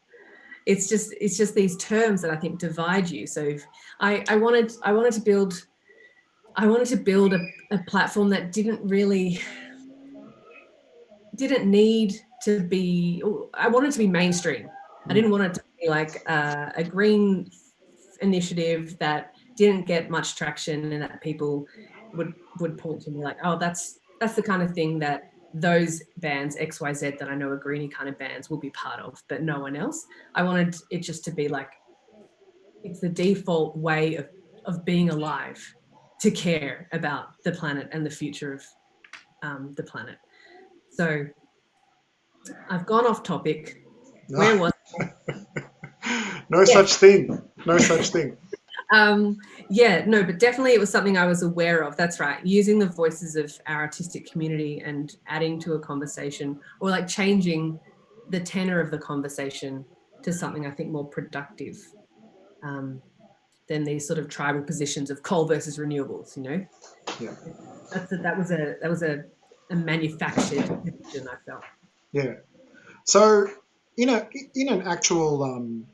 S2: it's just these terms that I think divide you. So I wanted to build a platform that didn't need to be, I wanted to be mainstream. I didn't want it to be like a green initiative that didn't get much traction and that people would point to me like, oh, that's the kind of thing that those bands XYZ that I know are greeny kind of bands will be part of, but no one else. I wanted it just to be like, it's the default way of being alive, to care about the planet and the future of the planet. So I've gone off topic. Where was
S1: No such thing. No such thing.
S2: but definitely it was something I was aware of. That's right. Using the voices of our artistic community and adding to a conversation, or like changing the tenor of the conversation to something I think more productive than these sort of tribal positions of coal versus renewables,
S1: Yeah.
S2: That was a manufactured position, I felt.
S1: Yeah. So, in an actual, and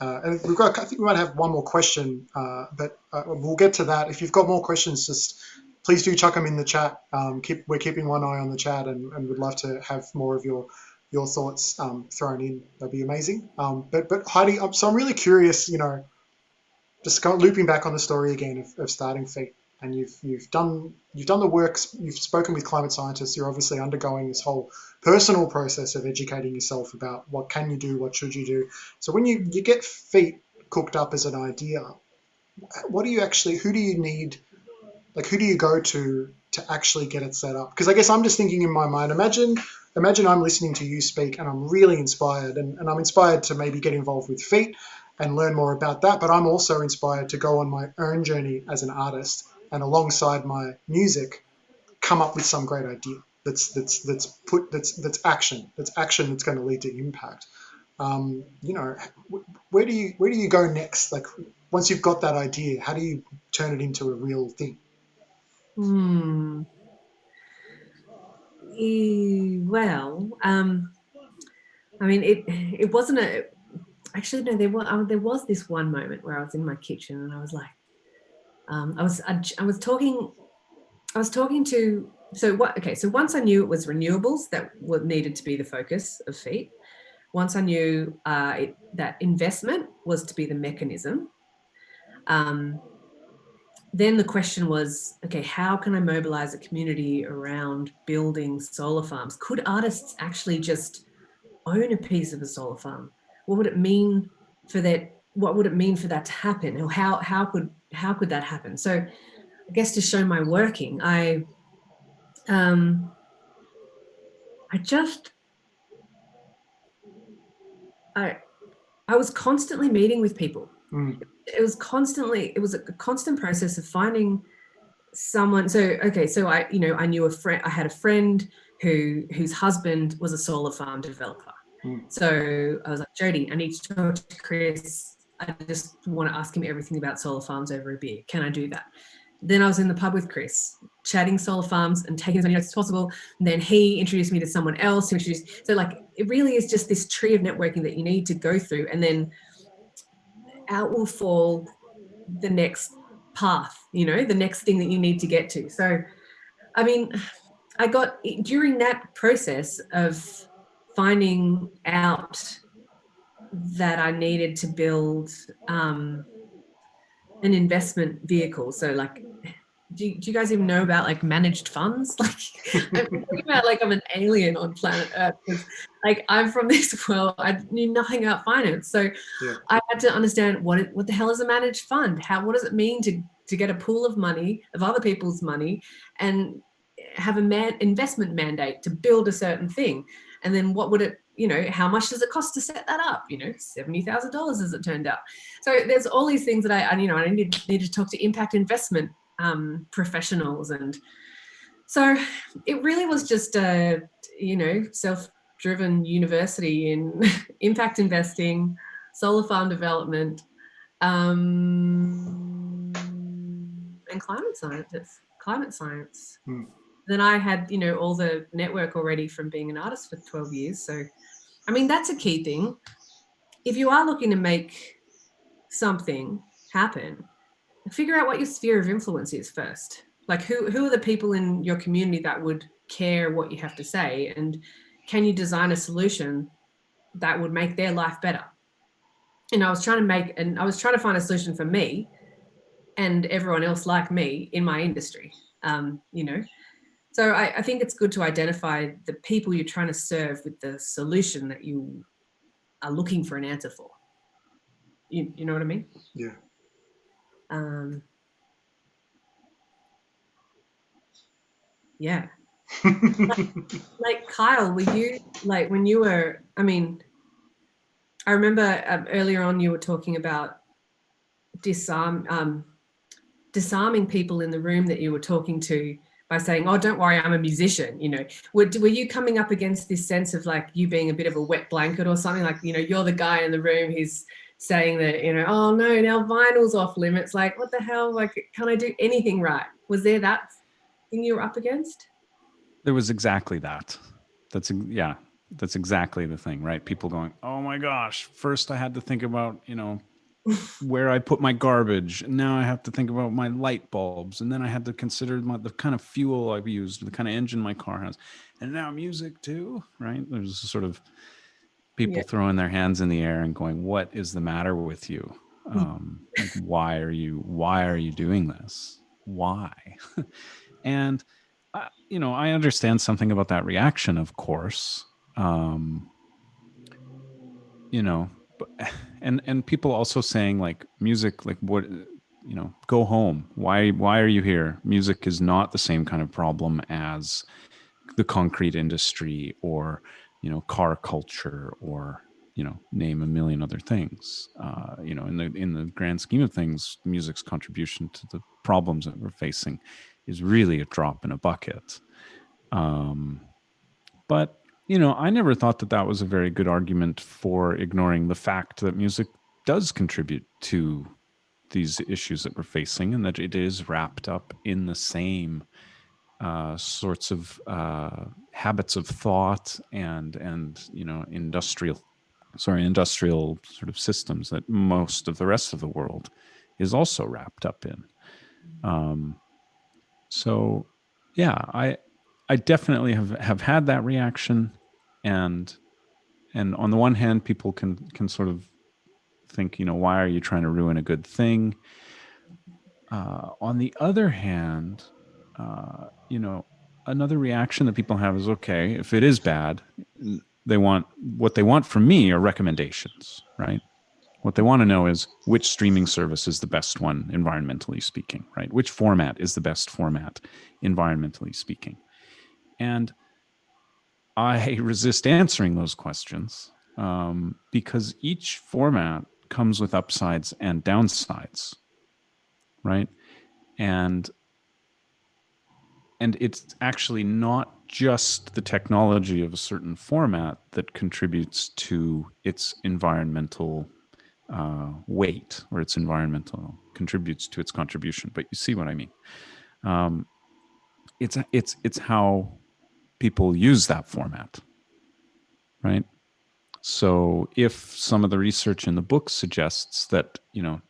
S1: I think we might have one more question, but we'll get to that. If you've got more questions, just please do chuck them in the chat. We're keeping one eye on the chat, and would love to have more of your thoughts thrown in. That'd be amazing. But Heidi, so I'm really curious. Just looping back on the story again of starting Feet, and you've done the works. You've spoken with climate scientists. You're obviously undergoing this whole personal process of educating yourself about what can you do, what should you do. So when you get Feet cooked up as an idea, who do you need? Like, who do you go to actually get it set up? Because I guess I'm just thinking in my mind, imagine I'm listening to you speak and I'm really inspired, and I'm inspired to maybe get involved with Feet and learn more about that, but I'm also inspired to go on my own journey as an artist, and alongside my music, come up with some great idea that's action that's going to lead to impact. Where do you go next? Like, once you've got that idea, how do you turn it into a real thing?
S2: Well, it wasn't a. Actually, no. There was this one moment where I was in my kitchen and I was like, I was talking to so what? Okay, so once I knew it was renewables that needed to be the focus of FEAT, once I knew that investment was to be the mechanism, then the question was, okay, how can I mobilize a community around building solar farms? Could artists actually just own a piece of a solar farm? What would it mean for that? What would it mean for that to happen? Or how could that happen? So I guess to show my working, I was constantly meeting with people. It was a constant process of finding someone. So I knew a friend. I had a friend whose husband was a solar farm developer. So I was like, Jody, I need to talk to Chris. I just want to ask him everything about solar farms over a beer. Can I do that? Then I was in the pub with Chris, chatting solar farms and taking as many notes as possible. And then he introduced me to someone else who introduced. So like, it really is just this tree of networking that you need to go through, and then out will fall the next path, the next thing that you need to get to. So, I mean, I got, during that process of finding out that I needed to build an investment vehicle. So like, do you guys even know about like managed funds? Like, I'm thinking about like I'm an alien on planet Earth, because like I'm from this world. I knew nothing about finance, so I had to understand what the hell is a managed fund. What does it mean to get a pool of money, of other people's money, and have a investment mandate to build a certain thing, and then what would it, how much does it cost to set that up? $70,000 as it turned out. So there's all these things that I need to talk to impact investment professionals, and so it really was just a self-driven university in impact investing, solar farm development, and climate science. Then I had all the network already from being an artist for 12 years. So I mean, that's a key thing. If you are looking to make something happen, figure out what your sphere of influence is first. Like who are the people in your community that would care what you have to say, and can you design a solution that would make their life better? And I was trying to find a solution for me and everyone else like me in my industry. So I think it's good to identify the people you're trying to serve with the solution that you are looking for an answer for. You know what I mean?
S1: Yeah.
S2: Yeah. like Kyle, were you like when you were? I mean, I remember earlier on you were talking about disarming people in the room that you were talking to by saying, "Oh, don't worry, I'm a musician." Were you coming up against this sense of like you being a bit of a wet blanket or something? Like you're the guy in the room who's saying that oh no, now vinyl's off limits. Like what the hell? Like can't I do anything right? Was there that thing you were up against?
S3: There was exactly that. That's exactly the thing, right? People going, oh my gosh, first I had to think about, where I put my garbage. And now I have to think about my light bulbs. And then I had to consider the kind of fuel I've used, the kind of engine my car has. And now music too, right? There's sort of people throwing their hands in the air and going, what is the matter with you? Like, why are you doing this? Why? And I understand something about that reaction, of course. And people also saying like music, like what, go home. Why are you here? Music is not the same kind of problem as the concrete industry or, car culture or, name a million other things. In the grand scheme of things, music's contribution to the problems that we're facing is really a drop in a bucket. But, I never thought that was a very good argument for ignoring the fact that music does contribute to these issues that we're facing, and that it is wrapped up in the same sorts of habits of thought and industrial sort of systems that most of the rest of the world is also wrapped up in. So yeah, I definitely have had that reaction, and on the one hand, people can sort of think, why are you trying to ruin a good thing? On the other hand, another reaction that people have is, okay, if it is bad, what they want from me are recommendations, right? What they want to know is which streaming service is the best one, environmentally speaking, right? Which format is the best format, environmentally speaking? And I resist answering those questions because each format comes with upsides and downsides, right? And it's actually not just the technology of a certain format that contributes to its environmental weight, or its environmental contributes to its contribution. But you see what I mean? It's how people use that format, right? So if some of the research in the book suggests that,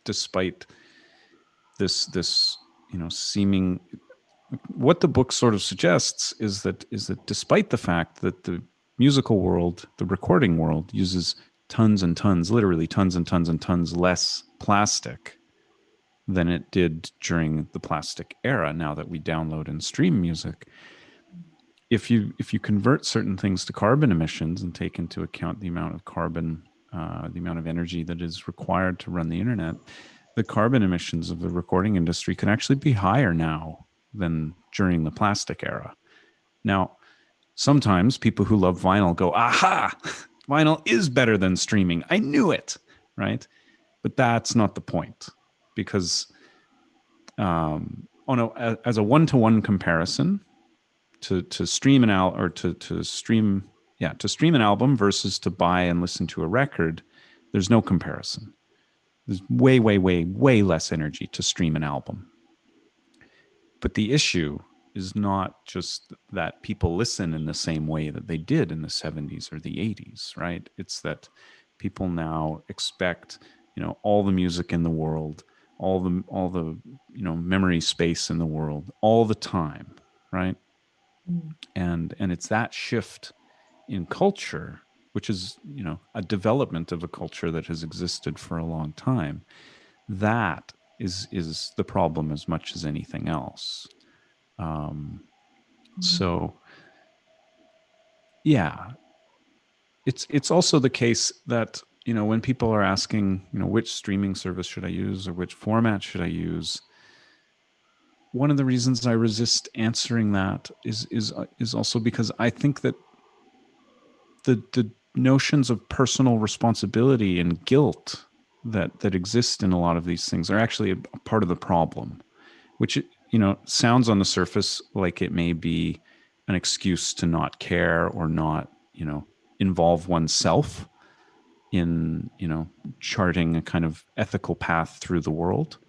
S3: despite this seeming, what the book sort of suggests is that despite the fact that the musical world, the recording world, uses tons and tons, literally tons and tons and tons less plastic than it did during the plastic era, now that we download and stream music, if you convert certain things to carbon emissions and take into account the amount of carbon, the amount of energy that is required to run the internet, the carbon emissions of the recording industry can actually be higher now than during the plastic era. Now, sometimes people who love vinyl go, aha, vinyl is better than streaming. I knew it, right? But that's not the point, because as a one-to-one comparison, to stream to stream an album versus to buy and listen to a record, there's no comparison. There's way, way, way, way less energy to stream an album. But the issue is not just that people listen in the same way that they did in the 70s or the 80s, right? It's that people now expect, all the music in the world, all the memory space in the world all the time, right? And it's that shift in culture, which is, a development of a culture that has existed for a long time, that is the problem as much as anything else. So yeah, it's also the case that, when people are asking, which streaming service should I use or which format should I use, one of the reasons I resist answering that is also because I think that the notions of personal responsibility and guilt that exist in a lot of these things are actually a part of the problem, which, sounds on the surface like it may be an excuse to not care or not, involve oneself in, charting a kind of ethical path through the world.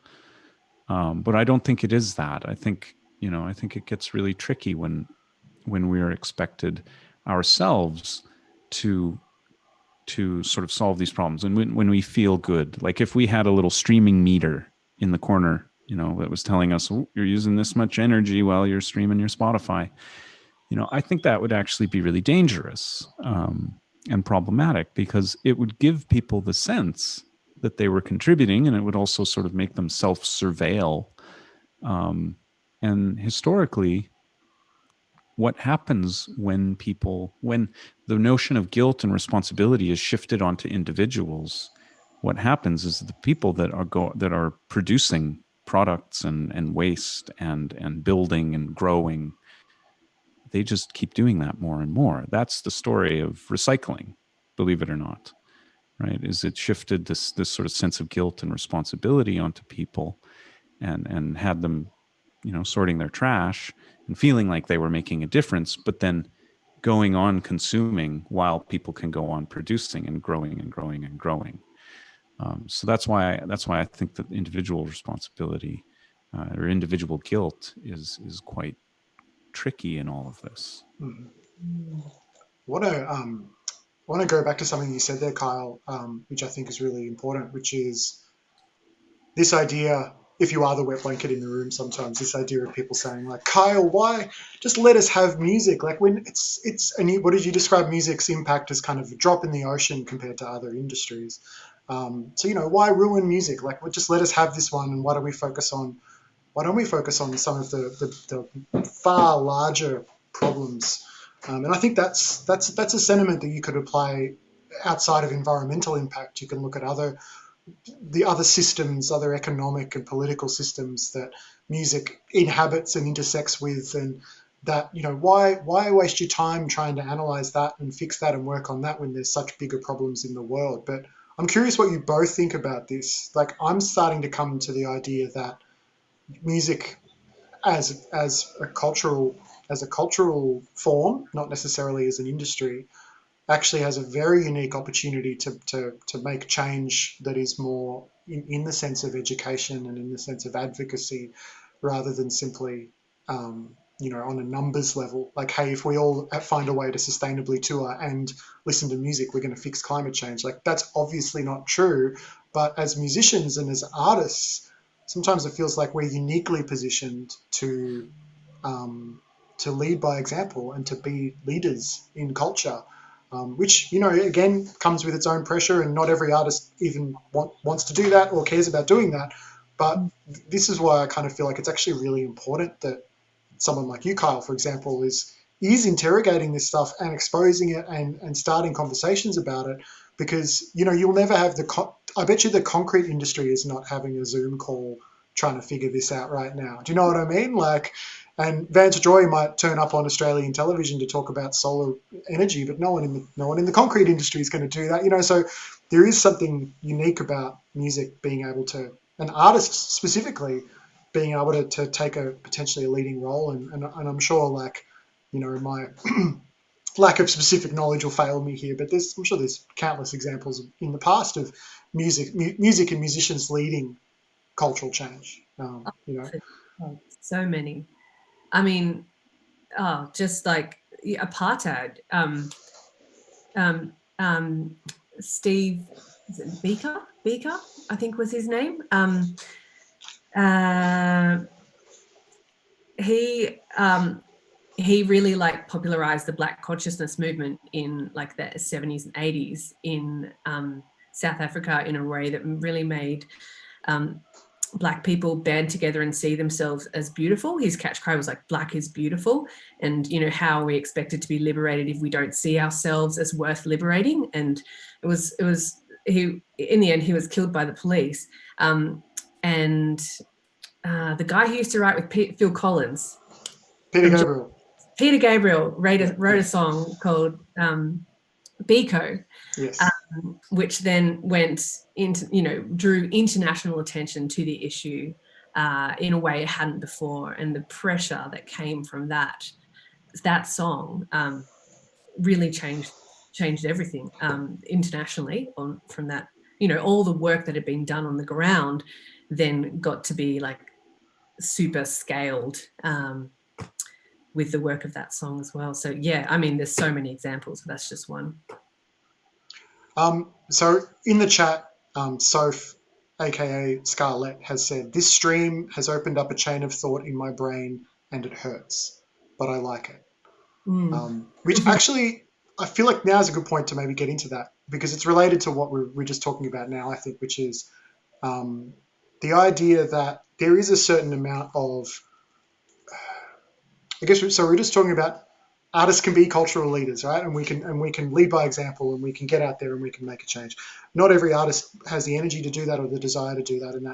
S3: But I don't think it is that. I think it gets really tricky when we are expected ourselves to sort of solve these problems. And when we feel good, like if we had a little streaming meter in the corner, that was telling us, oh, you're using this much energy while you're streaming your Spotify, I think that would actually be really dangerous and problematic, because it would give people the sense that they were contributing, and it would also sort of make them self-surveil. And historically, what happens when the notion of guilt and responsibility is shifted onto individuals, what happens is the people that are producing products and waste and building and growing, they just keep doing that more and more. That's the story of recycling, believe it or not, right? Is it shifted this sort of sense of guilt and responsibility onto people, and had them, sorting their trash and feeling like they were making a difference, but then going on consuming while people can go on producing and growing and growing and growing. So that's why I think that individual responsibility or individual guilt is quite tricky in all of this.
S1: I want to go back to something you said there, Kyle, which I think is really important, which is this idea. if you are the wet blanket in the room sometimes, this idea of people saying like, Kyle, why just let us have music? Like when what did you describe music's impact as kind of a drop in the ocean compared to other industries? So, why ruin music? Like, just let us have this one, and why don't we focus on some of the far larger problems? And I think that's a sentiment that you could apply outside of environmental impact. You can look at the other systems, other economic and political systems that music inhabits and intersects with, and that, why waste your time trying to analyze that and fix that and work on that when there's such bigger problems in the world? But I'm curious what you both think about this. Like, I'm starting to come to the idea that music as a cultural form, not necessarily as an industry, actually has a very unique opportunity to make change that is more in the sense of education and in the sense of advocacy, rather than simply on a numbers level. Like, hey, if we all find a way to sustainably tour and listen to music, we're going to fix climate change. Like, that's obviously not true. But as musicians and as artists, sometimes it feels like we're uniquely positioned to lead by example and to be leaders in culture, which, again, comes with its own pressure, and not every artist even wants to do that or cares about doing that. But this is why I kind of feel like it's actually really important that someone like you, Kyle, for example, is interrogating this stuff and exposing it and starting conversations about it, because, you'll never have I bet you the concrete industry is not having a Zoom call trying to figure this out right now. Do you know what I mean? Like, and Vance Joy might turn up on Australian television to talk about solar energy, but no one in the concrete industry is going to do that. So there is something unique about music being able to, and artists specifically, being able to take a potentially a leading role. And I'm sure, like, my lack of specific knowledge will fail me here, but I'm sure there's countless examples in the past of music and musicians leading cultural change.
S2: So many. I mean, just like apartheid. Steve, is it Beaker, I think was his name. He really like popularized the Black consciousness movement in like the 70s and 80s in South Africa in a way that really made Black people band together and see themselves as beautiful. His catchcry was like, Black is beautiful. And, how are we expected to be liberated if we don't see ourselves as worth liberating? And in the end, he was killed by the police. And the guy who used to write with Phil Collins,
S1: Peter Gabriel
S2: wrote a song called Biko.
S1: Yes.
S2: Which then went into, drew international attention to the issue in a way it hadn't before. And the pressure that came from that song really changed everything internationally from that. All the work that had been done on the ground then got to be like super scaled with the work of that song as well. So yeah, I mean, there's so many examples, but that's just one.
S1: So in the chat, Soph, aka Scarlett, has said, this stream has opened up a chain of thought in my brain and it hurts, but I like it. Which actually, I feel like now is a good point to maybe get into that, because it's related to what we're just talking about now, I think, which is the idea that there is a certain amount of, so we're just talking about artists can be cultural leaders, right? And we can lead by example, and we can get out there and we can make a change. Not every artist has the energy to do that or the desire to do that, and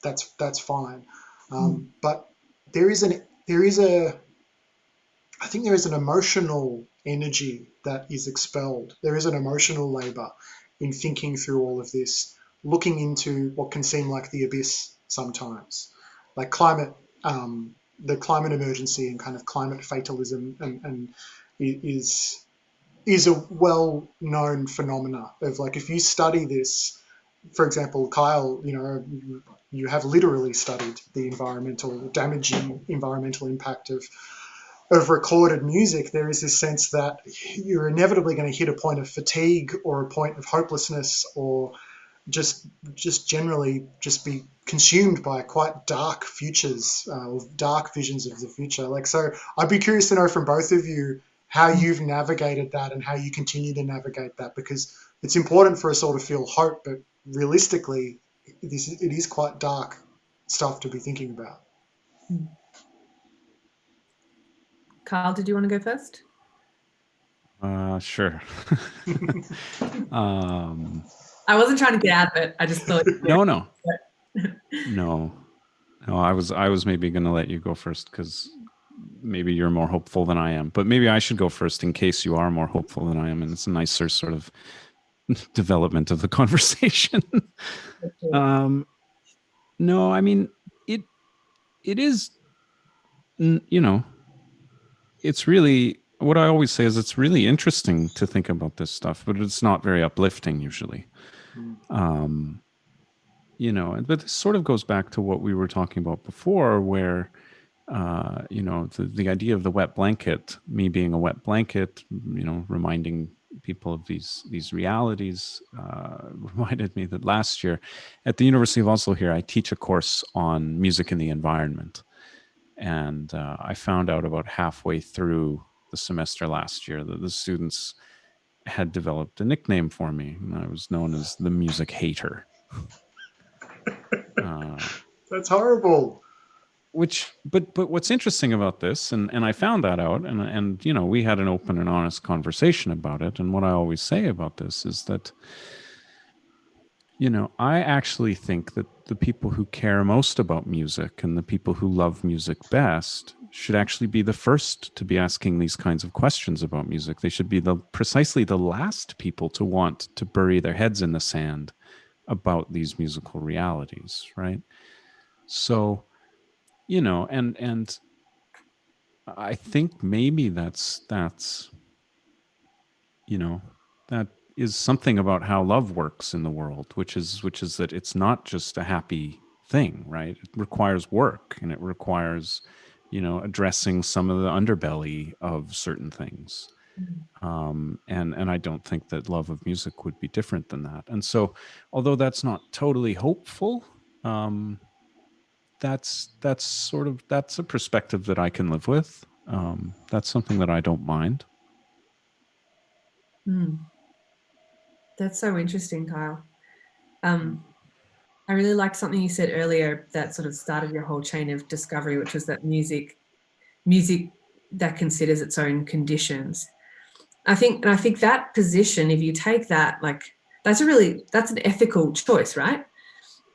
S1: that's fine. But I think there is an emotional energy that is expelled. There is an emotional labor in thinking through all of this, looking into what can seem like the abyss sometimes, like the climate emergency and kind of climate fatalism, and is a well-known phenomena of, like, if you study this, for example, Kyle, you have literally studied the damaging environmental impact of recorded music. There is this sense that you're inevitably going to hit a point of fatigue or a point of hopelessness or just generally just be consumed by quite dark futures or dark visions of the future. Like, so I'd be curious to know from both of you how you've navigated that and how you continue to navigate that, because it's important for us all to feel hope, but realistically, it is quite dark stuff to be thinking about.
S2: Kyle, did you want to go first?
S3: Sure.
S2: I wasn't trying to get out of it. I just thought.
S3: No. I was maybe going to let you go first because maybe you're more hopeful than I am. But maybe I should go first in case you are more hopeful than I am, and it's a nicer sort of development of the conversation. No, I mean it is, it's really, what I always say is it's really interesting to think about this stuff, but it's not very uplifting usually. But this sort of goes back to what we were talking about before, where, the idea of the wet blanket, me being a wet blanket, reminding people of these realities, reminded me that last year at the University of Oslo here, I teach a course on music and the environment. And I found out about halfway through the semester last year that the students had developed a nickname for me, and I was known as the music hater.
S1: That's horrible.
S3: But what's interesting about this, and I found that out, and we had an open and honest conversation about it. And what I always say about this is that, I actually think that the people who care most about music and the people who love music best should actually be the first to be asking these kinds of questions about music. They should be precisely the last people to want to bury their heads in the sand about these musical realities, right? So, and I think maybe that's that is something about how love works in the world, which is that it's not just a happy thing, right? It requires work, and it requires, addressing some of the underbelly of certain things. And I don't think that love of music would be different than that. And so, although that's not totally hopeful, that's a perspective that I can live with. That's something that I don't mind.
S2: That's so interesting, Kyle. I really liked something you said earlier that sort of started your whole chain of discovery, which was that music that considers its own conditions. I think that position, if you take that, like, that's an ethical choice, right?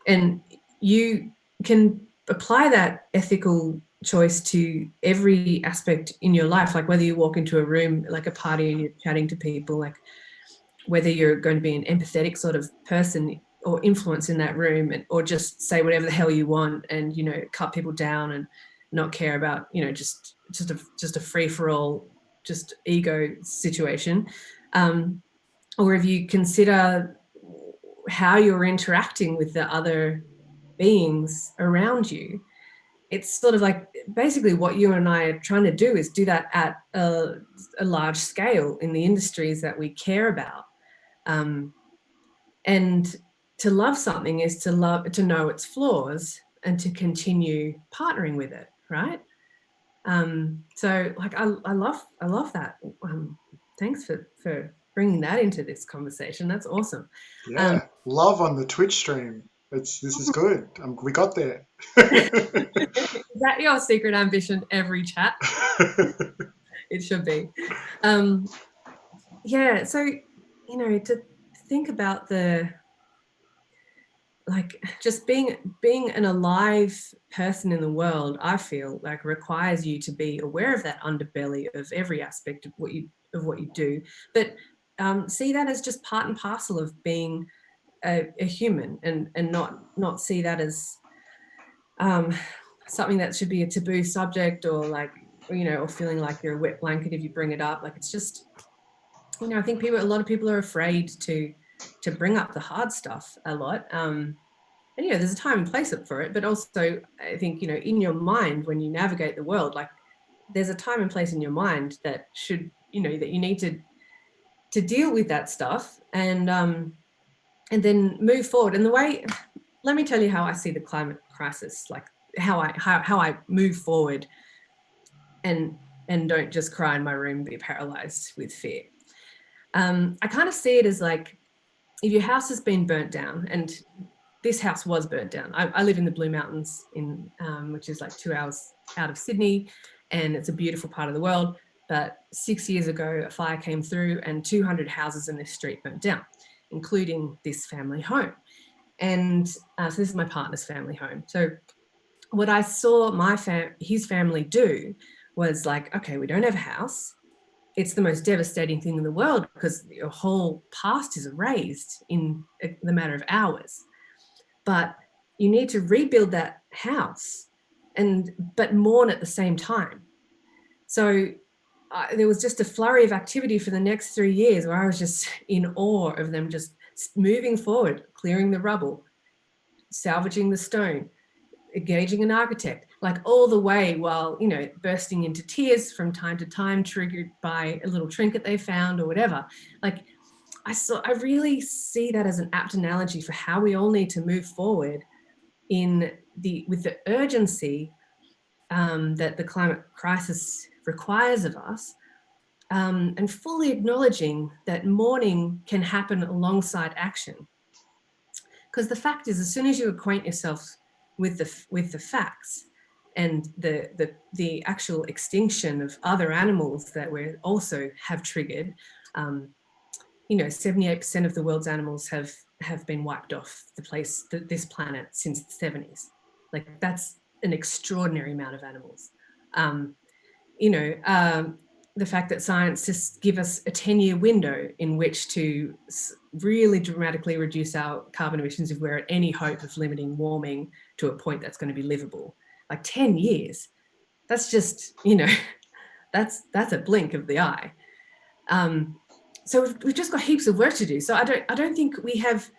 S2: And you can apply that ethical choice to every aspect in your life, like whether you walk into a room, like a party, and you're chatting to people, like whether you're going to be an empathetic sort of person or influence in that room, or just say whatever the hell you want and, cut people down and not care about, just a free-for-all, just ego situation. Or if you consider how you're interacting with the other beings around you, it's sort of like basically what you and I are trying to do is do that at a large scale in the industries that we care about. And to love something is to know its flaws and to continue partnering with it, right? So like I love that. Thanks for bringing that into this conversation. That's awesome.
S1: Yeah, love on the Twitch stream. This is good. We got there.
S2: Is that your secret ambition every chat? It should be. Yeah, so to think about just being an alive person in the world, I feel like requires you to be aware of that underbelly of every aspect of what you do, but see that as just part and parcel of being a human, and not see that as something that should be a taboo subject, or or feeling like you're a wet blanket if you bring it up. Like, it's just, I think a lot of people are afraid to bring up the hard stuff a lot. And there's a time and place for it, but also I think, in your mind, when you navigate the world, like, there's a time and place in your mind that should, that you need to deal with that stuff. And and then move forward. And the way, let me tell you how I see the climate crisis, like how I move forward and don't just cry in my room, be paralyzed with fear. I kind of see it as like, if your house has been burnt down, and this house was burnt down. I live in the Blue Mountains, which is like 2 hours out of Sydney, and it's a beautiful part of the world. But 6 years ago, a fire came through and 200 houses in this street burnt down, including this family home. And so this is my partner's family home. So what I saw his family do was like, okay, we don't have a house. It's the most devastating thing in the world because your whole past is erased in the matter of hours. But you need to rebuild that house but mourn at the same time. So there was just a flurry of activity for the next 3 years where I was just in awe of them just moving forward, clearing the rubble, salvaging the stone, engaging an architect, like all the way while, you know, bursting into tears from time to time, triggered by a little trinket they found or whatever. Like I really see that as an apt analogy for how we all need to move forward with the urgency that the climate crisis requires of us, and fully acknowledging that mourning can happen alongside action. Because the fact is, as soon as you acquaint yourself with the facts and the actual extinction of other animals that we also have triggered, 78% of the world's animals have been wiped off this planet since the 70s. Like, that's an extraordinary amount of animals. The fact that scientists give us a 10-year window in which to really dramatically reduce our carbon emissions if we're at any hope of limiting warming to a point that's going to be livable. Like 10 years, that's just, that's a blink of the eye. So we've just got heaps of work to do. So I don't think we've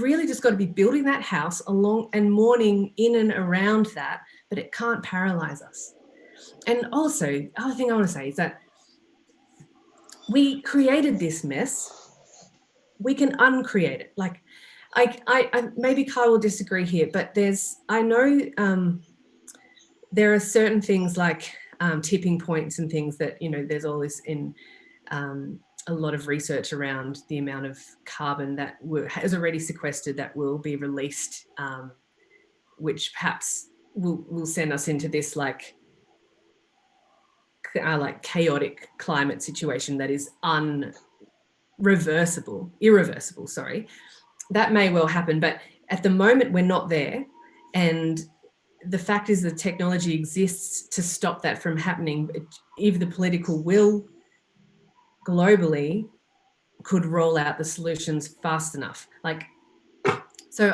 S2: really just got to be building that house along and mourning in and around that, but it can't paralyze us. And also, the other thing I want to say is that we created this mess. We can uncreate it. Like, I maybe Kyle will disagree here, but I know there are certain things like tipping points and things that, there's all this in a lot of research around the amount of carbon that has already sequestered that will be released, which perhaps will send us into this like chaotic climate situation that is irreversible. Sorry, that may well happen, but at the moment we're not there, and the fact is the technology exists to stop that from happening. If the political will globally could roll out the solutions fast enough, so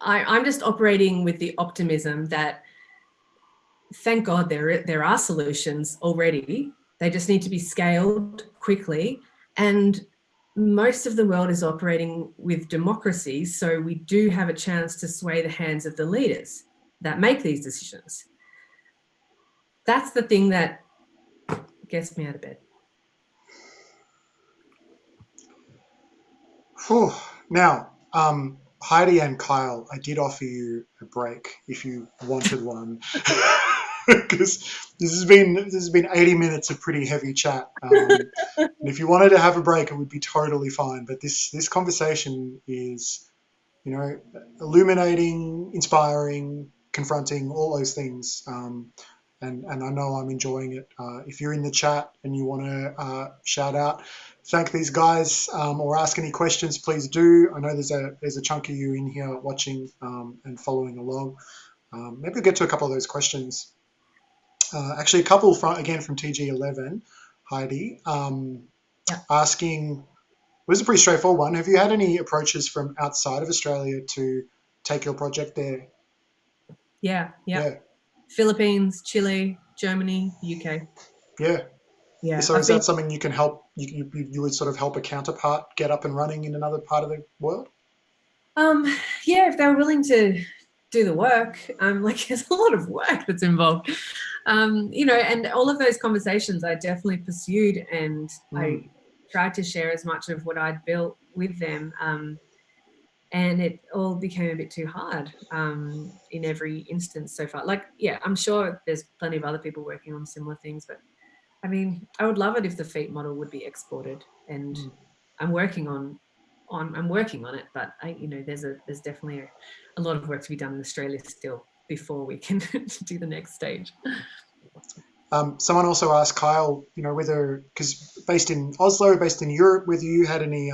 S2: I'm just operating with the optimism that, thank God there are solutions already. They just need to be scaled quickly. And most of the world is operating with democracy, so we do have a chance to sway the hands of the leaders that make these decisions. That's the thing that gets me out of bed.
S1: Whew. Now, Heidi and Kyle, I did offer you a break if you wanted one, because this has been 80 minutes of pretty heavy chat. And if you wanted to have a break, it would be totally fine. But this conversation is, illuminating, inspiring, confronting, all those things. And I know I'm enjoying it. If you're in the chat and you want to shout out, thank these guys, or ask any questions, please do. I know there's a chunk of you in here watching and following along. Maybe we'll get to a couple of those questions. Actually, a couple from TG11, Heidi, asking, this is a pretty straightforward one. Have you had any approaches from outside of Australia to take your project there?
S2: Yeah. Philippines, Chile, Germany, UK.
S1: Yeah. So is that something you can help? You would sort of help a counterpart get up and running in another part of the world?
S2: Yeah, if they were willing to do the work. There's a lot of work that's involved. And all of those conversations I definitely pursued, and tried to share as much of what I'd built with them. And it all became a bit too hard in every instance so far. Like, yeah, I'm sure there's plenty of other people working on similar things, but I mean, I would love it if the feet model would be exported, and I'm working on it, but there's definitely a lot of work to be done in Australia still before we can do the next stage.
S1: Someone also asked Kyle, whether, because based in Oslo, based in Europe, whether you had any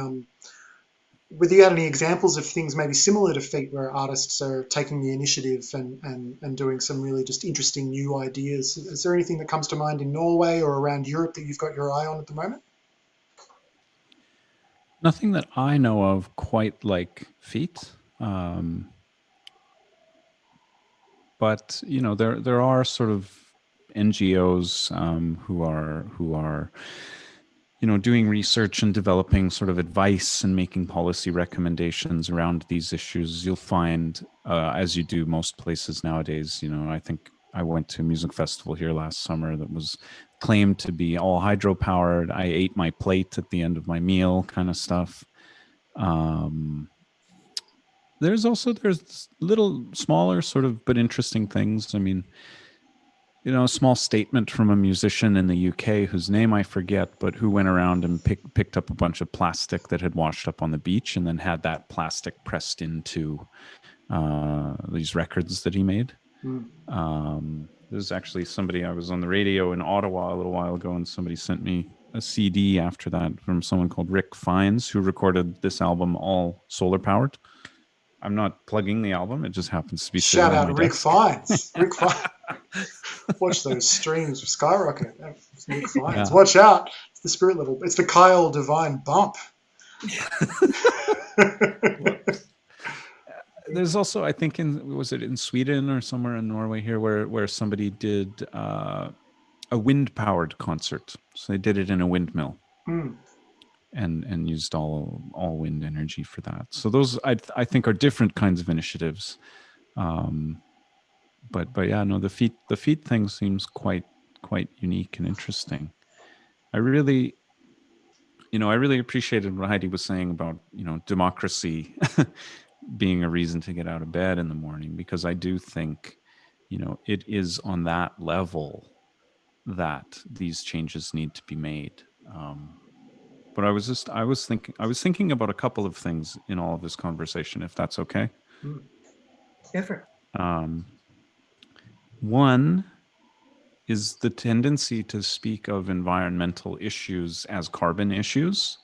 S1: examples of things maybe similar to feet where artists are taking the initiative and doing some really just interesting new ideas. Is there anything that comes to mind in Norway or around Europe that you've got your eye on at the moment?
S3: Nothing that I know of quite like feet. But there are sort of NGOs who are doing research and developing sort of advice and making policy recommendations around these issues. You'll find, as you do most places nowadays, I think I went to a music festival here last summer that was claimed to be all hydropowered. I ate my plate at the end of my meal, kind of stuff. There's little smaller sort of but interesting things. I mean, a small statement from a musician in the UK whose name I forget, but who went around and picked up a bunch of plastic that had washed up on the beach and then had that plastic pressed into these records that he made. There's actually somebody, I was on the radio in Ottawa a little while ago, and somebody sent me a CD after that from someone called Rick Fiennes, who recorded this album all solar powered. I'm not plugging the album. It just happens to be
S1: shout
S3: sitting on
S1: out
S3: my
S1: Rick
S3: desk.
S1: Fiennes. Rick Fiennes. Watch those streams skyrocket. Rick Fiennes.
S3: Yeah.
S1: Watch out. It's the spirit level. It's the Kyle Devine bump.
S3: There's also, I think, was it in Sweden or somewhere in Norway here, where somebody did a wind-powered concert. So they did it in a windmill. And used all wind energy for that. So those I think are different kinds of initiatives, but yeah, no, the feet thing seems quite unique and interesting. I really appreciated what Heidi was saying about democracy being a reason to get out of bed in the morning, because I do think it is on that level that these changes need to be made. But I was thinking about a couple of things in all of this conversation, if that's okay.
S2: Different.
S3: One is the tendency to speak of environmental issues as carbon issues,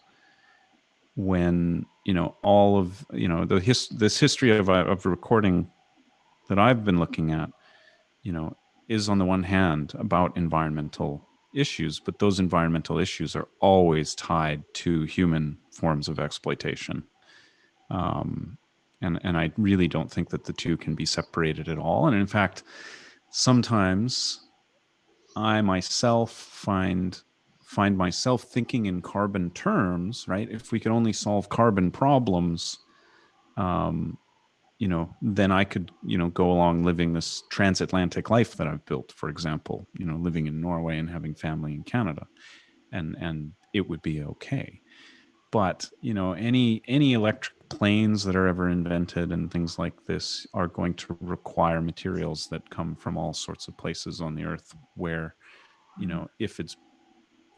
S3: when all of this history of recording that I've been looking at, is on the one hand about environmental issues, but those environmental issues are always tied to human forms of exploitation. And I really don't think that the two can be separated at all. And in fact, sometimes I myself find myself thinking in carbon terms, right? If we could only solve carbon problems, then I could, go along living this transatlantic life that I've built, for example, living in Norway and having family in Canada, and it would be okay. But, any electric planes that are ever invented and things like this are going to require materials that come from all sorts of places on the earth where, if it's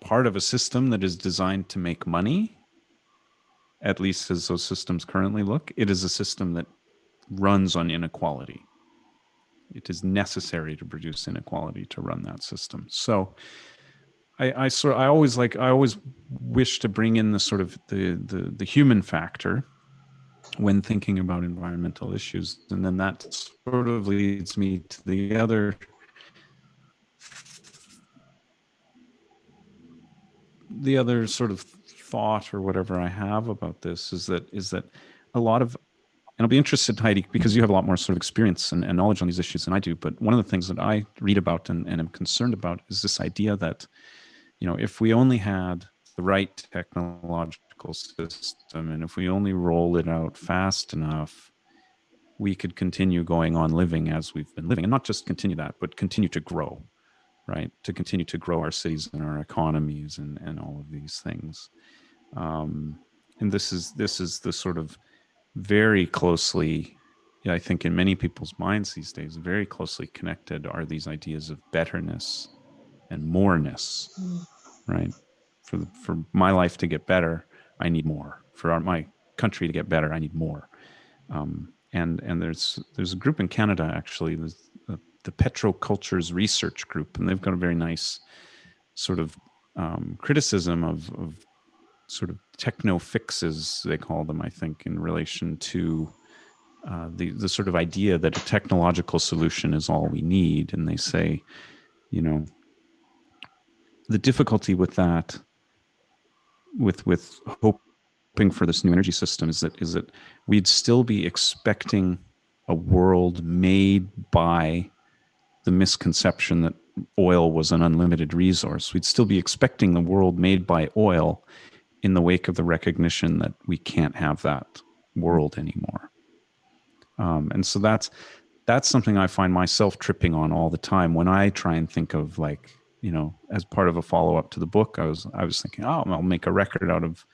S3: part of a system that is designed to make money, at least as those systems currently look, it is a system that runs on inequality. It is necessary to produce inequality to run that system. So I always wish to bring in the sort of the human factor when thinking about environmental issues, and then that sort of leads me to the other sort of thought or whatever I have about this is that a lot of, and I'll be interested, Heidi, because you have a lot more sort of experience and knowledge on these issues than I do. But one of the things that I read about and am concerned about is this idea that, if we only had the right technological system and if we only roll it out fast enough, we could continue going on living as we've been living, and not just continue that, but continue to grow, right? To continue to grow our cities and our economies and all of these things. And this is the sort of very closely, I think in many people's minds these days, very closely connected are these ideas of betterness and moreness, right? For my life to get better, I need more. For my country to get better, I need more. And there's a group in Canada, actually, the Petrocultures Research Group, and they've got a very nice sort of criticism of sort of techno fixes, they call them, I think, in relation to the sort of idea that a technological solution is all we need. And they say, the difficulty with that, with hoping for this new energy system, is that we'd still be expecting a world made by the misconception that oil was an unlimited resource. We'd still be expecting the world made by oil in the wake of the recognition that we can't have that world anymore. And so that's something I find myself tripping on all the time when I try and think of, like, as part of a follow-up to the book, I was thinking, oh, I'll make a record out of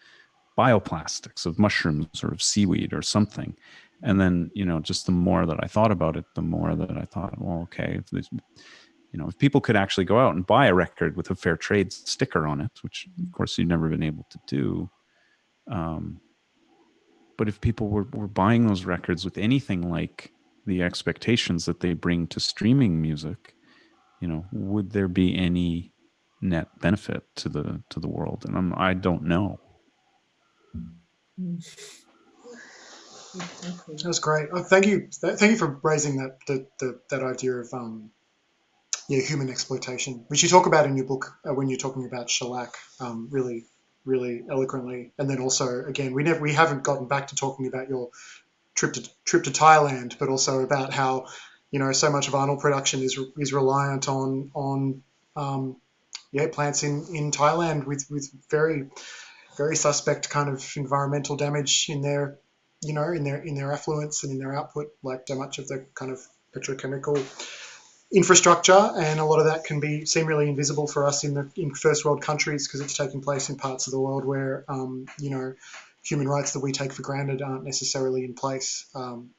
S3: bioplastics, of mushrooms or of seaweed or something. And then, just the more that I thought about it, the more that I thought, well, okay, if people could actually go out and buy a record with a fair trade sticker on it, which of course you've never been able to do. But if people were buying those records with anything like the expectations that they bring to streaming music, would there be any net benefit to the world? And I don't know.
S1: That's great. Oh, thank you for raising that idea of human exploitation, which you talk about in your book when you're talking about shellac, really, really eloquently. And then also, again, we haven't gotten back to talking about your trip to Thailand, but also about how so much of vinyl production is reliant on plants in Thailand with very, very suspect kind of environmental damage in their in their affluents and in their output, like so much of the kind of petrochemical infrastructure, and a lot of that can seem really invisible for us in first world countries because it's taking place in parts of the world where human rights that we take for granted aren't necessarily in place.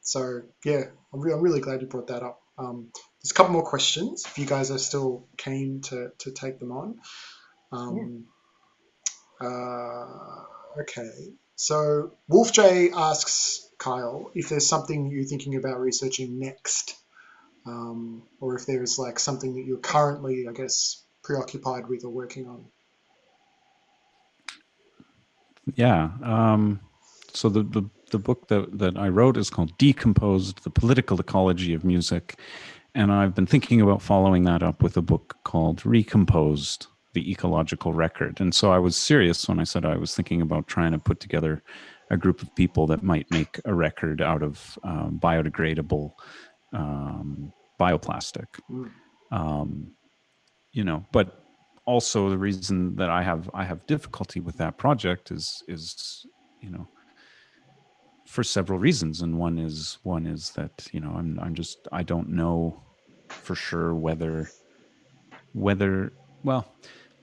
S1: So yeah, I'm really glad you brought that up. There's a couple more questions if you guys are still keen to take them on. Okay, so Wolf J asks Kyle if there's something you're thinking about researching next. Or if there's like something that you're currently, I guess, preoccupied with or working on.
S3: Yeah. So the book that I wrote is called Decomposed, The Political Ecology of Music. And I've been thinking about following that up with a book called Recomposed, The Ecological Record. And so I was serious when I said I was thinking about trying to put together a group of people that might make a record out of biodegradable bioplastic. But also the reason that I have difficulty with that project is for several reasons, and one is that I don't know for sure whether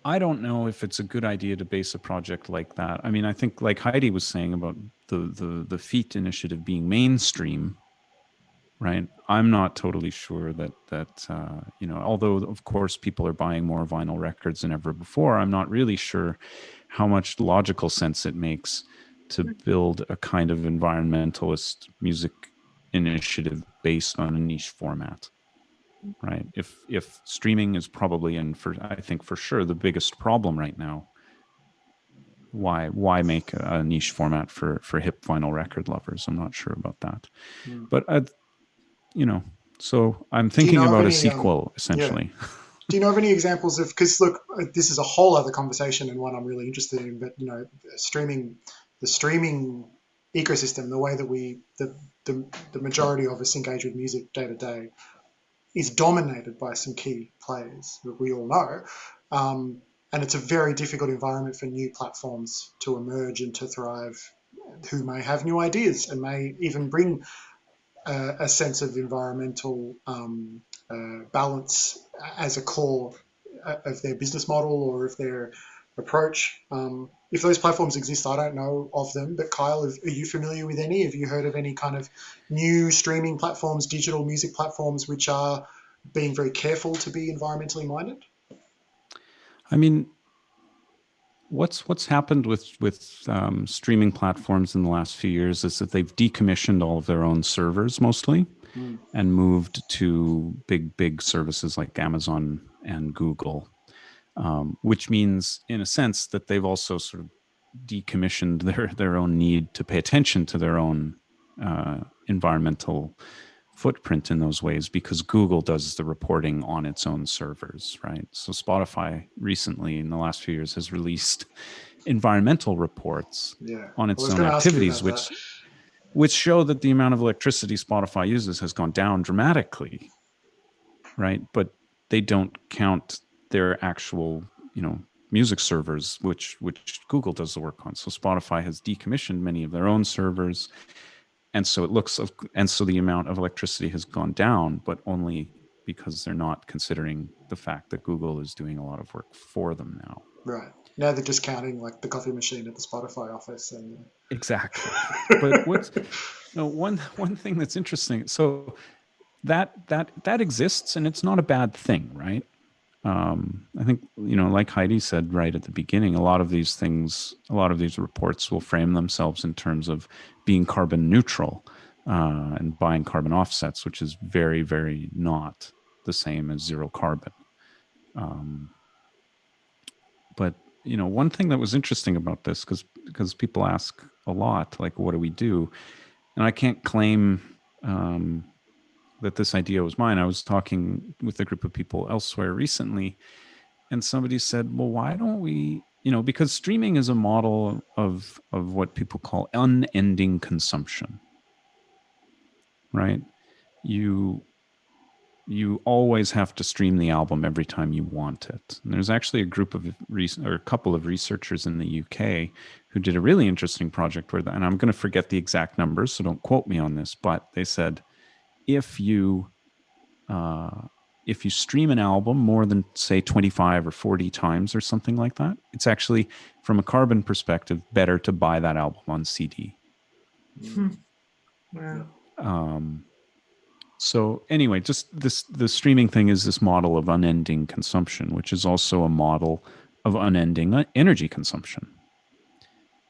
S3: I don't know if it's a good idea to base a project like that. I mean, I think, like Heidi was saying about the FEAT initiative being mainstream, right? I'm not totally sure that although of course people are buying more vinyl records than ever before, I'm not really sure how much logical sense it makes to build a kind of environmentalist music initiative based on a niche format, right? If streaming is probably, and I think for sure, the biggest problem right now, why make a niche format for hip vinyl record lovers? I'm not sure about that. But so I'm thinking about a sequel, essentially.
S1: Yeah. Do you know of any examples of, because look, this is a whole other conversation and one I'm really interested in, but the streaming ecosystem, the way that the majority of us engage with music day to day, is dominated by some key players that we all know. And it's a very difficult environment for new platforms to emerge and to thrive, who may have new ideas and may even bring a sense of environmental balance as a core of their business model, or if they're approach. If those platforms exist, I don't know of them, but Kyle, are you familiar with any? Have you heard of any kind of new streaming platforms, digital music platforms, which are being very careful to be environmentally minded?
S3: I mean, what's happened with streaming platforms in the last few years is that they've decommissioned all of their own servers mostly and moved to big services like Amazon and Google, which means in a sense that they've also sort of decommissioned their own need to pay attention to their own environmental footprint in those ways, because Google does the reporting on its own servers, right? So Spotify recently in the last few years has released environmental reports on
S1: I
S3: its
S1: was
S3: own
S1: going to ask you
S3: activities,
S1: about
S3: which show that the amount of electricity Spotify uses has gone down dramatically, right? But they don't count their actual, music servers, which Google does the work on. So Spotify has decommissioned many of their own servers, and so the amount of electricity has gone down, but only because they're not considering the fact that Google is doing a lot of work for them now.
S1: Right. Now they're just counting like the coffee machine at the Spotify office and
S3: exactly. But one thing that's interesting, so that exists, and it's not a bad thing, right? I think, like Heidi said right at the beginning, a lot of these reports will frame themselves in terms of being carbon neutral and buying carbon offsets, which is very, very not the same as zero carbon. But one thing that was interesting about this, because people ask a lot, like, what do we do? And I can't claim that this idea was mine. I was talking with a group of people elsewhere recently, and somebody said, well, why don't we, because streaming is a model of what people call unending consumption, right? You always have to stream the album every time you want it. And there's actually a couple of researchers in the UK who did a really interesting project where, and I'm going to forget the exact numbers, so don't quote me on this, but they said, if you stream an album more than, say, 25 or 40 times or something like that, it's actually, from a carbon perspective, better to buy that album on CD.
S2: Wow.
S3: So anyway, just the streaming thing is this model of unending consumption, which is also a model of unending energy consumption.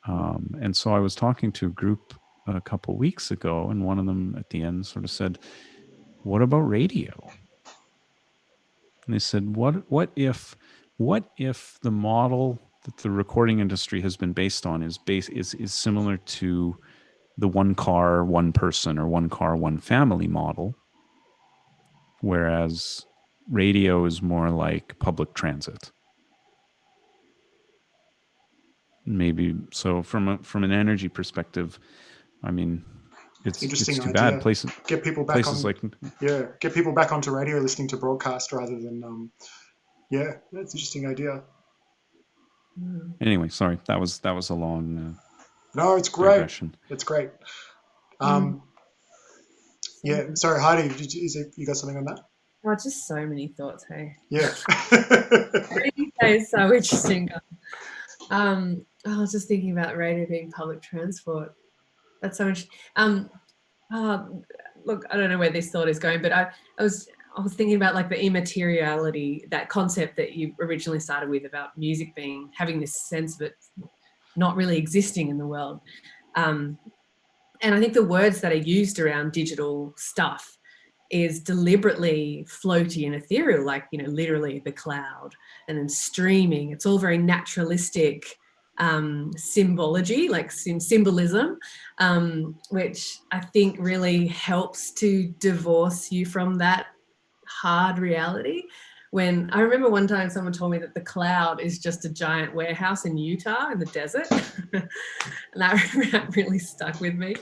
S3: And so I was talking to a group a couple weeks ago, and one of them at the end sort of said, what about radio? And they said, what if the model that the recording industry has been based on is similar to the one car, one person, or one car, one family model, whereas radio is more like public transit. Maybe so from an energy perspective, I mean, it's too bad.
S1: Get people back onto radio listening to broadcast rather than that's an interesting idea.
S3: Anyway, sorry, that was a long
S1: no, it's great.
S3: Digression.
S1: It's great. Yeah, sorry, Heidi, you got something on that?
S2: Oh, just so many thoughts, hey.
S1: Yeah.
S2: It's so interesting. I was just thinking about radio being public transport. That's so interesting. Look, I don't know where this thought is going, but I was thinking about like the immateriality, that concept that you originally started with about music having this sense of it not really existing in the world. And I think the words that are used around digital stuff is deliberately floaty and ethereal, like, literally the cloud, and then streaming. It's all very naturalistic symbology, like symbolism, which I think really helps to divorce you from that hard reality. When I remember one time someone told me that the cloud is just a giant warehouse in Utah in the desert, and that really stuck with me.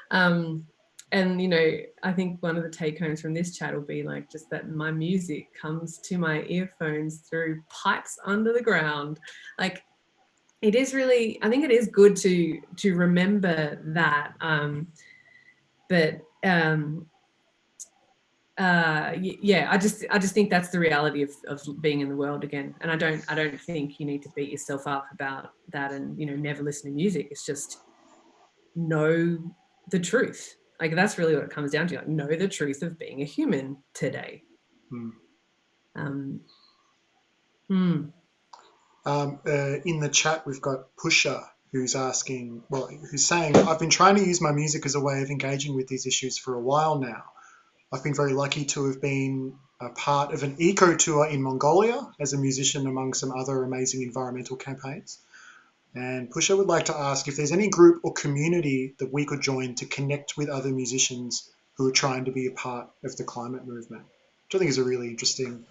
S2: And, I think one of the take homes from this chat will be like just that my music comes to my earphones through pipes under the ground. Like, it is really, I think it is good to remember that. But yeah, I just think that's the reality of being in the world again. And I don't think you need to beat yourself up about that and, you know, never listen to music. It's just know the truth. Like, that's really what it comes down to. Like, know the truth of being a human today.
S1: Mm.
S2: Hmm.
S1: In the chat, we've got Pusher, who's asking, well, who's saying, I've been trying to use my music as a way of engaging with these issues for a while now. I've been very lucky to have been a part of an eco tour in Mongolia as a musician among some other amazing environmental campaigns. And Pusher would like to ask if there's any group or community that we could join to connect with other musicians who are trying to be a part of the climate movement, which I think is a really interesting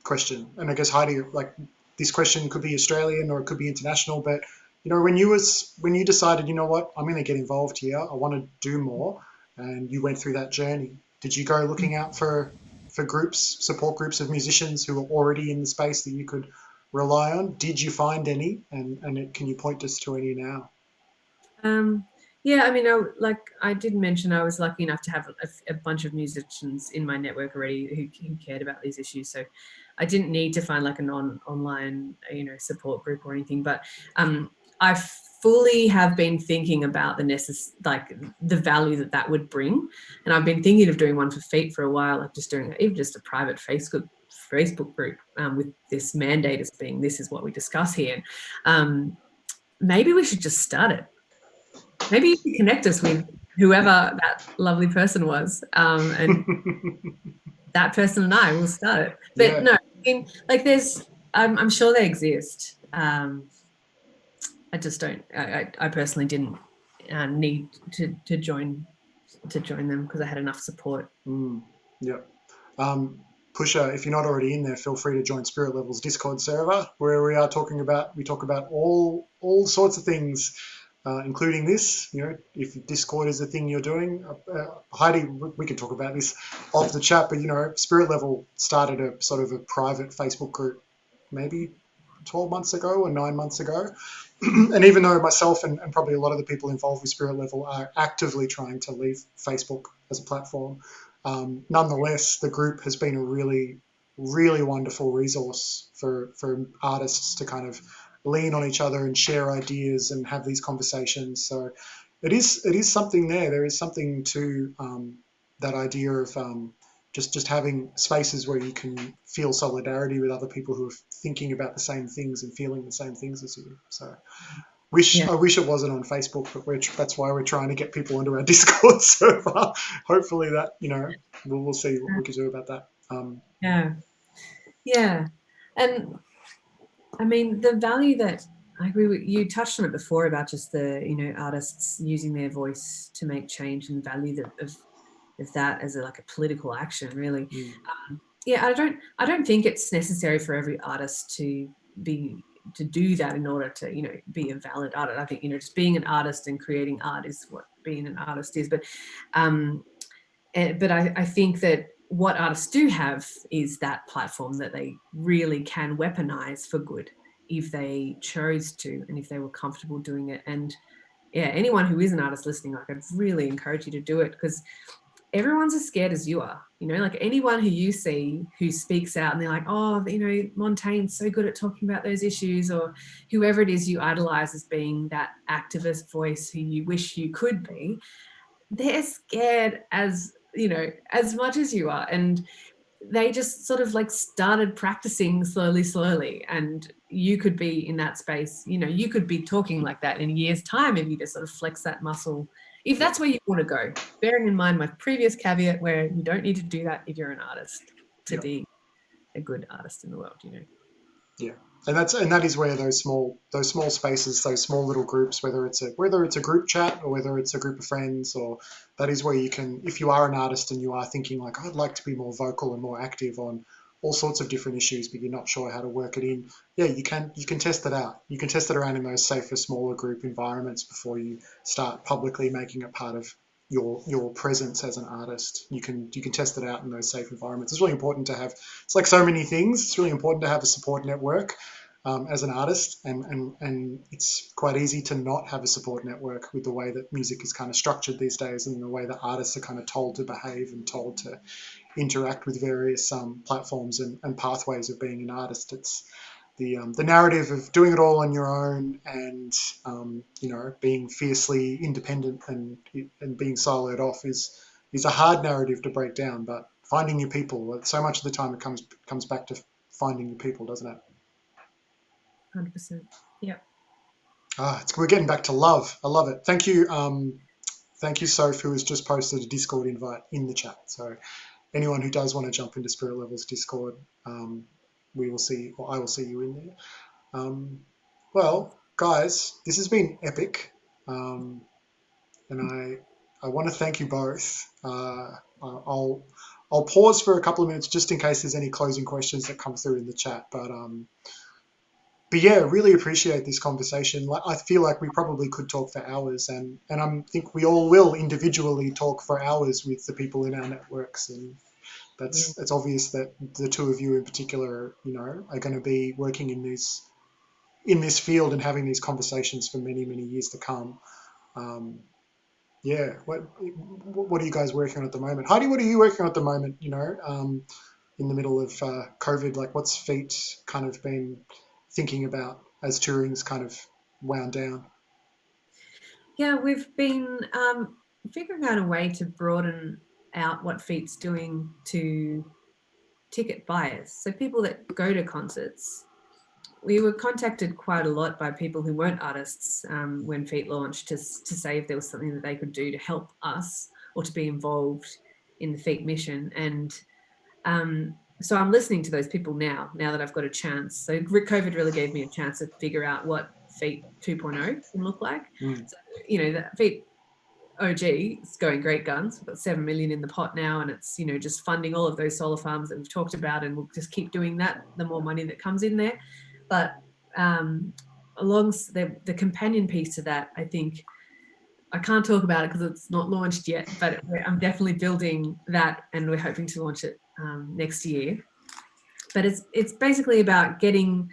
S1: question. And I guess, Heidi, like, this question could be Australian or it could be international, but, you know, when you decided, you know what, I'm going to get involved here, I want to do more, and you went through that journey, did you go looking out for groups, support groups of musicians who are already in the space that you could rely on? Did you find any, and can you point us to any now?
S2: Yeah, I mean, I did mention, I was lucky enough to have a bunch of musicians in my network already who cared about these issues. So I didn't need to find like an online, you know, support group or anything. But I fully have been thinking about the value that would bring, and I've been thinking of doing one for feet for a while, like just doing even just a private Facebook group with this mandate as being, this is what we discuss here. Maybe we should just start it. Maybe you can connect us with whoever that lovely person was, and that person and I will start it. But
S1: Yeah.
S2: no, I mean, like, I'm sure they exist. I just don't. I personally didn't need to join them because I had enough support.
S1: Yeah. Pusher, if you're not already in there, feel free to join Spirit Level's Discord server, where we talk about all sorts of things, including this. You know, if Discord is the thing you're doing, Heidi, we can talk about this off the chat, but, you know, Spirit Level started a sort of a private Facebook group maybe 12 months ago or 9 months ago. And even though myself and probably a lot of the people involved with Spirit Level are actively trying to leave Facebook as a platform, nonetheless, the group has been a really, really wonderful resource for artists to kind of lean on each other and share ideas and have these conversations. So it is something there. There is something to that idea of just having spaces where you can feel solidarity with other people who are thinking about the same things and feeling the same things as you. So I wish it wasn't on Facebook, but that's why we're trying to get people into our Discord server. Hopefully that, you know, we'll see what we can do about that.
S2: Yeah. And I mean, the value that, I agree with you, touched on it before about just the, you know, artists using their voice to make change, and the value of that as a political action, really. Yeah, I don't think it's necessary for every artist to do that in order to, you know, be a valid artist. I think, you know, just being an artist and creating art is what being an artist is. But I think that what artists do have is that platform that they really can weaponize for good if they chose to, and if they were comfortable doing it. And yeah, anyone who is an artist listening, like, I'd really encourage you to do it, because everyone's as scared as you are. You know, like, anyone who you see who speaks out and they're like, oh, you know, Montaigne's so good at talking about those issues, or whoever it is you idolize as being that activist voice who you wish you could be, they're scared as, you know, as much as you are. And they just sort of started practicing slowly, and you could be in that space. You know, you could be talking like that in a year's time if you just sort of flex that muscle, if that's where you want to go, bearing in mind my previous caveat where you don't need to do that if you're an artist to be a good artist in the world, you know.
S1: Yeah, and that is where those small spaces, those small little groups, whether it's a group chat or whether it's a group of friends, or that is where you can, if you are an artist and you are thinking like, I'd like to be more vocal and more active on all sorts of different issues, but you're not sure how to work it in. Yeah, you can test it out. You can test it around in those safer, smaller group environments before you start publicly making it part of your presence as an artist. You can test it out in those safe environments. It's really important to have. It's like so many things. It's really important to have a support network. as an artist, and it's quite easy to not have a support network with the way that music is kind of structured these days, and the way that artists are kind of told to behave and told to interact with various platforms and pathways of being an artist. It's the narrative of doing it all on your own, and being fiercely independent and being siloed off is a hard narrative to break down. But finding your people, so much of the time it comes back to finding your people, doesn't it?
S2: 100%. Yep.
S1: We're getting back to love. I love it. Thank you. Thank you, Soph, who has just posted a Discord invite in the chat. So anyone who does want to jump into Spirit Levels Discord, we will see, or I will see you in there. Well, guys, this has been epic, and I want to thank you both. I'll pause for a couple of minutes just in case there's any closing questions that come through in the chat, but yeah, really appreciate this conversation. I feel like we probably could talk for hours, and I think we all will individually talk for hours with the people in our networks, and it's obvious that the two of you in particular, are going to be working in this field and having these conversations for many, many years to come. What are you guys working on at the moment? Heidi, what are you working on at the moment? In the middle of COVID, like what's Feet kind of been thinking about as touring's kind of wound down?
S2: Yeah, we've been figuring out a way to broaden out what Feet's doing to ticket buyers. So people that go to concerts. We were contacted quite a lot by people who weren't artists when Feet launched to say if there was something that they could do to help us or to be involved in the Feet mission. And so I'm listening to those people now that I've got a chance. So COVID really gave me a chance to figure out what Feet 2.0 can look like. So, the Feet OG is going great guns. We've got 7 million in the pot now, and it's, just funding all of those solar farms that we've talked about, and we'll just keep doing that, the more money that comes in there. But along the companion piece to that, I think I can't talk about it because it's not launched yet, but I'm definitely building that, and we're hoping to launch it next year. But it's basically about getting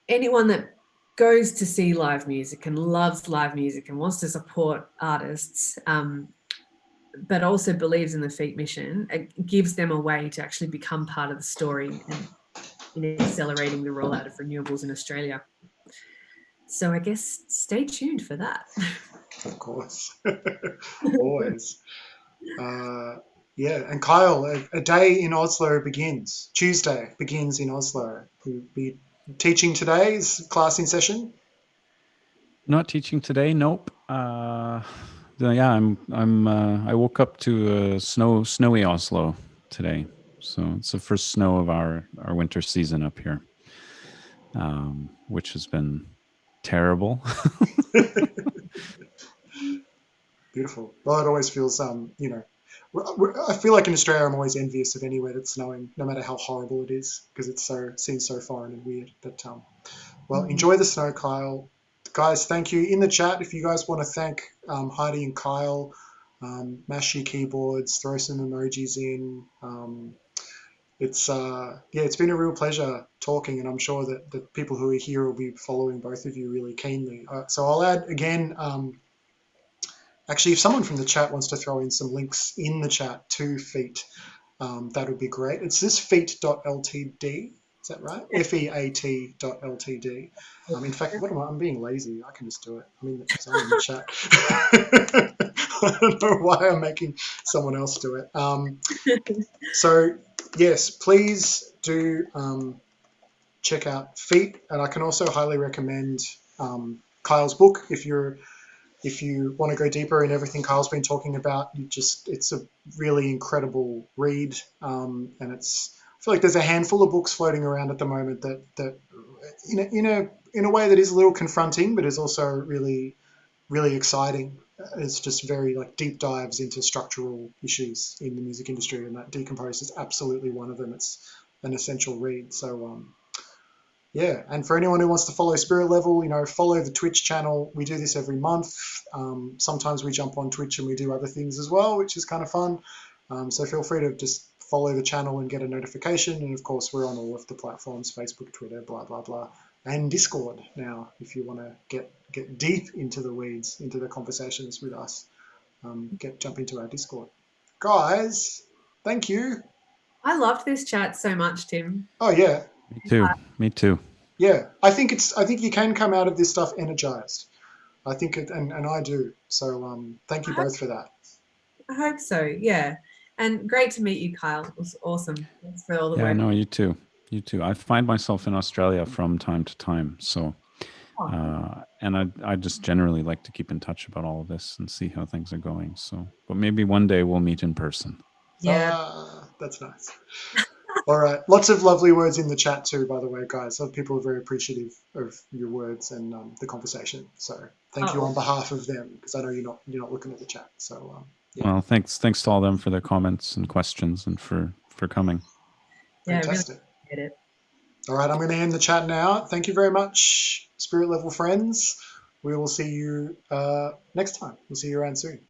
S2: anyone that goes to see live music and loves live music and wants to support artists, but also believes in the Feet mission. It gives them a way to actually become part of the story and accelerating the rollout of renewables in Australia. So I guess stay tuned for that.
S1: Of course. Always. And Kyle, a day in Oslo begins. Tuesday begins in Oslo. We'll be teaching today. Is class in session?
S3: Not teaching today. Nope. I woke up to snowy Oslo today, so it's the first snow of our winter season up here, which has been terrible.
S1: Beautiful. Well, it always feels, I feel like in Australia I'm always envious of anywhere that's snowing, no matter how horrible it is, because it seems so foreign and weird. But enjoy the snow, Kyle. Guys, thank you. In the chat, if you guys want to thank Heidi and Kyle, mash your keyboards, throw some emojis in. It's been a real pleasure talking, and I'm sure that the people who are here will be following both of you really keenly. So I'll add again, actually, if someone from the chat wants to throw in some links in the chat to Feet, that would be great. It's this feet.ltd. Is that right? FEAT.ltd. In fact, I'm being lazy. I can just do it. It's only in the chat. I don't know why I'm making someone else do it. So, yes, please do check out Feet. And I can also highly recommend Kyle's book if you want to go deeper in everything Kyle's been talking about. It's a really incredible read, and I feel like there's a handful of books floating around at the moment that in a way that is a little confronting, but is also really, really exciting. It's just very deep dives into structural issues in the music industry, and that Decomposed is absolutely one of them. It's an essential read. So and for anyone who wants to follow Spirit Level, follow the Twitch channel. We do this every month. Sometimes we jump on Twitch and we do other things as well, which is kind of fun. So feel free to just follow the channel and get a notification. And of course, we're on all of the platforms, Facebook, Twitter, blah, blah, blah, and Discord now, if you want to get deep into the weeds, into the conversations with us. Jump into our Discord. Guys, thank you.
S2: I loved this chat so much, Tim.
S1: Oh, yeah.
S3: Me too. Me too.
S1: Yeah, I think you can come out of this stuff energized. I think it, and I do. So thank you both for that.
S2: I hope so. Yeah, and great to meet you, Kyle. It was awesome. Thanks for all the
S3: Yeah,
S2: work.
S3: no, you too. You too. I find myself in Australia from time to time, so and I just generally like to keep in touch about all of this and see how things are going. So, but maybe one day we'll meet in person.
S2: Yeah,
S1: that's nice. All right. Lots of lovely words in the chat too, by the way, guys. So people are very appreciative of your words and the conversation. So thank you on behalf of them, because I know you're not looking at the chat. So yeah.
S3: Well, thanks to all them for their comments and questions and for coming.
S1: Fantastic.
S2: Yeah, really get it.
S1: All right, I'm going to end the chat now. Thank you very much, Spirit Level friends. We will see you next time. We'll see you around soon.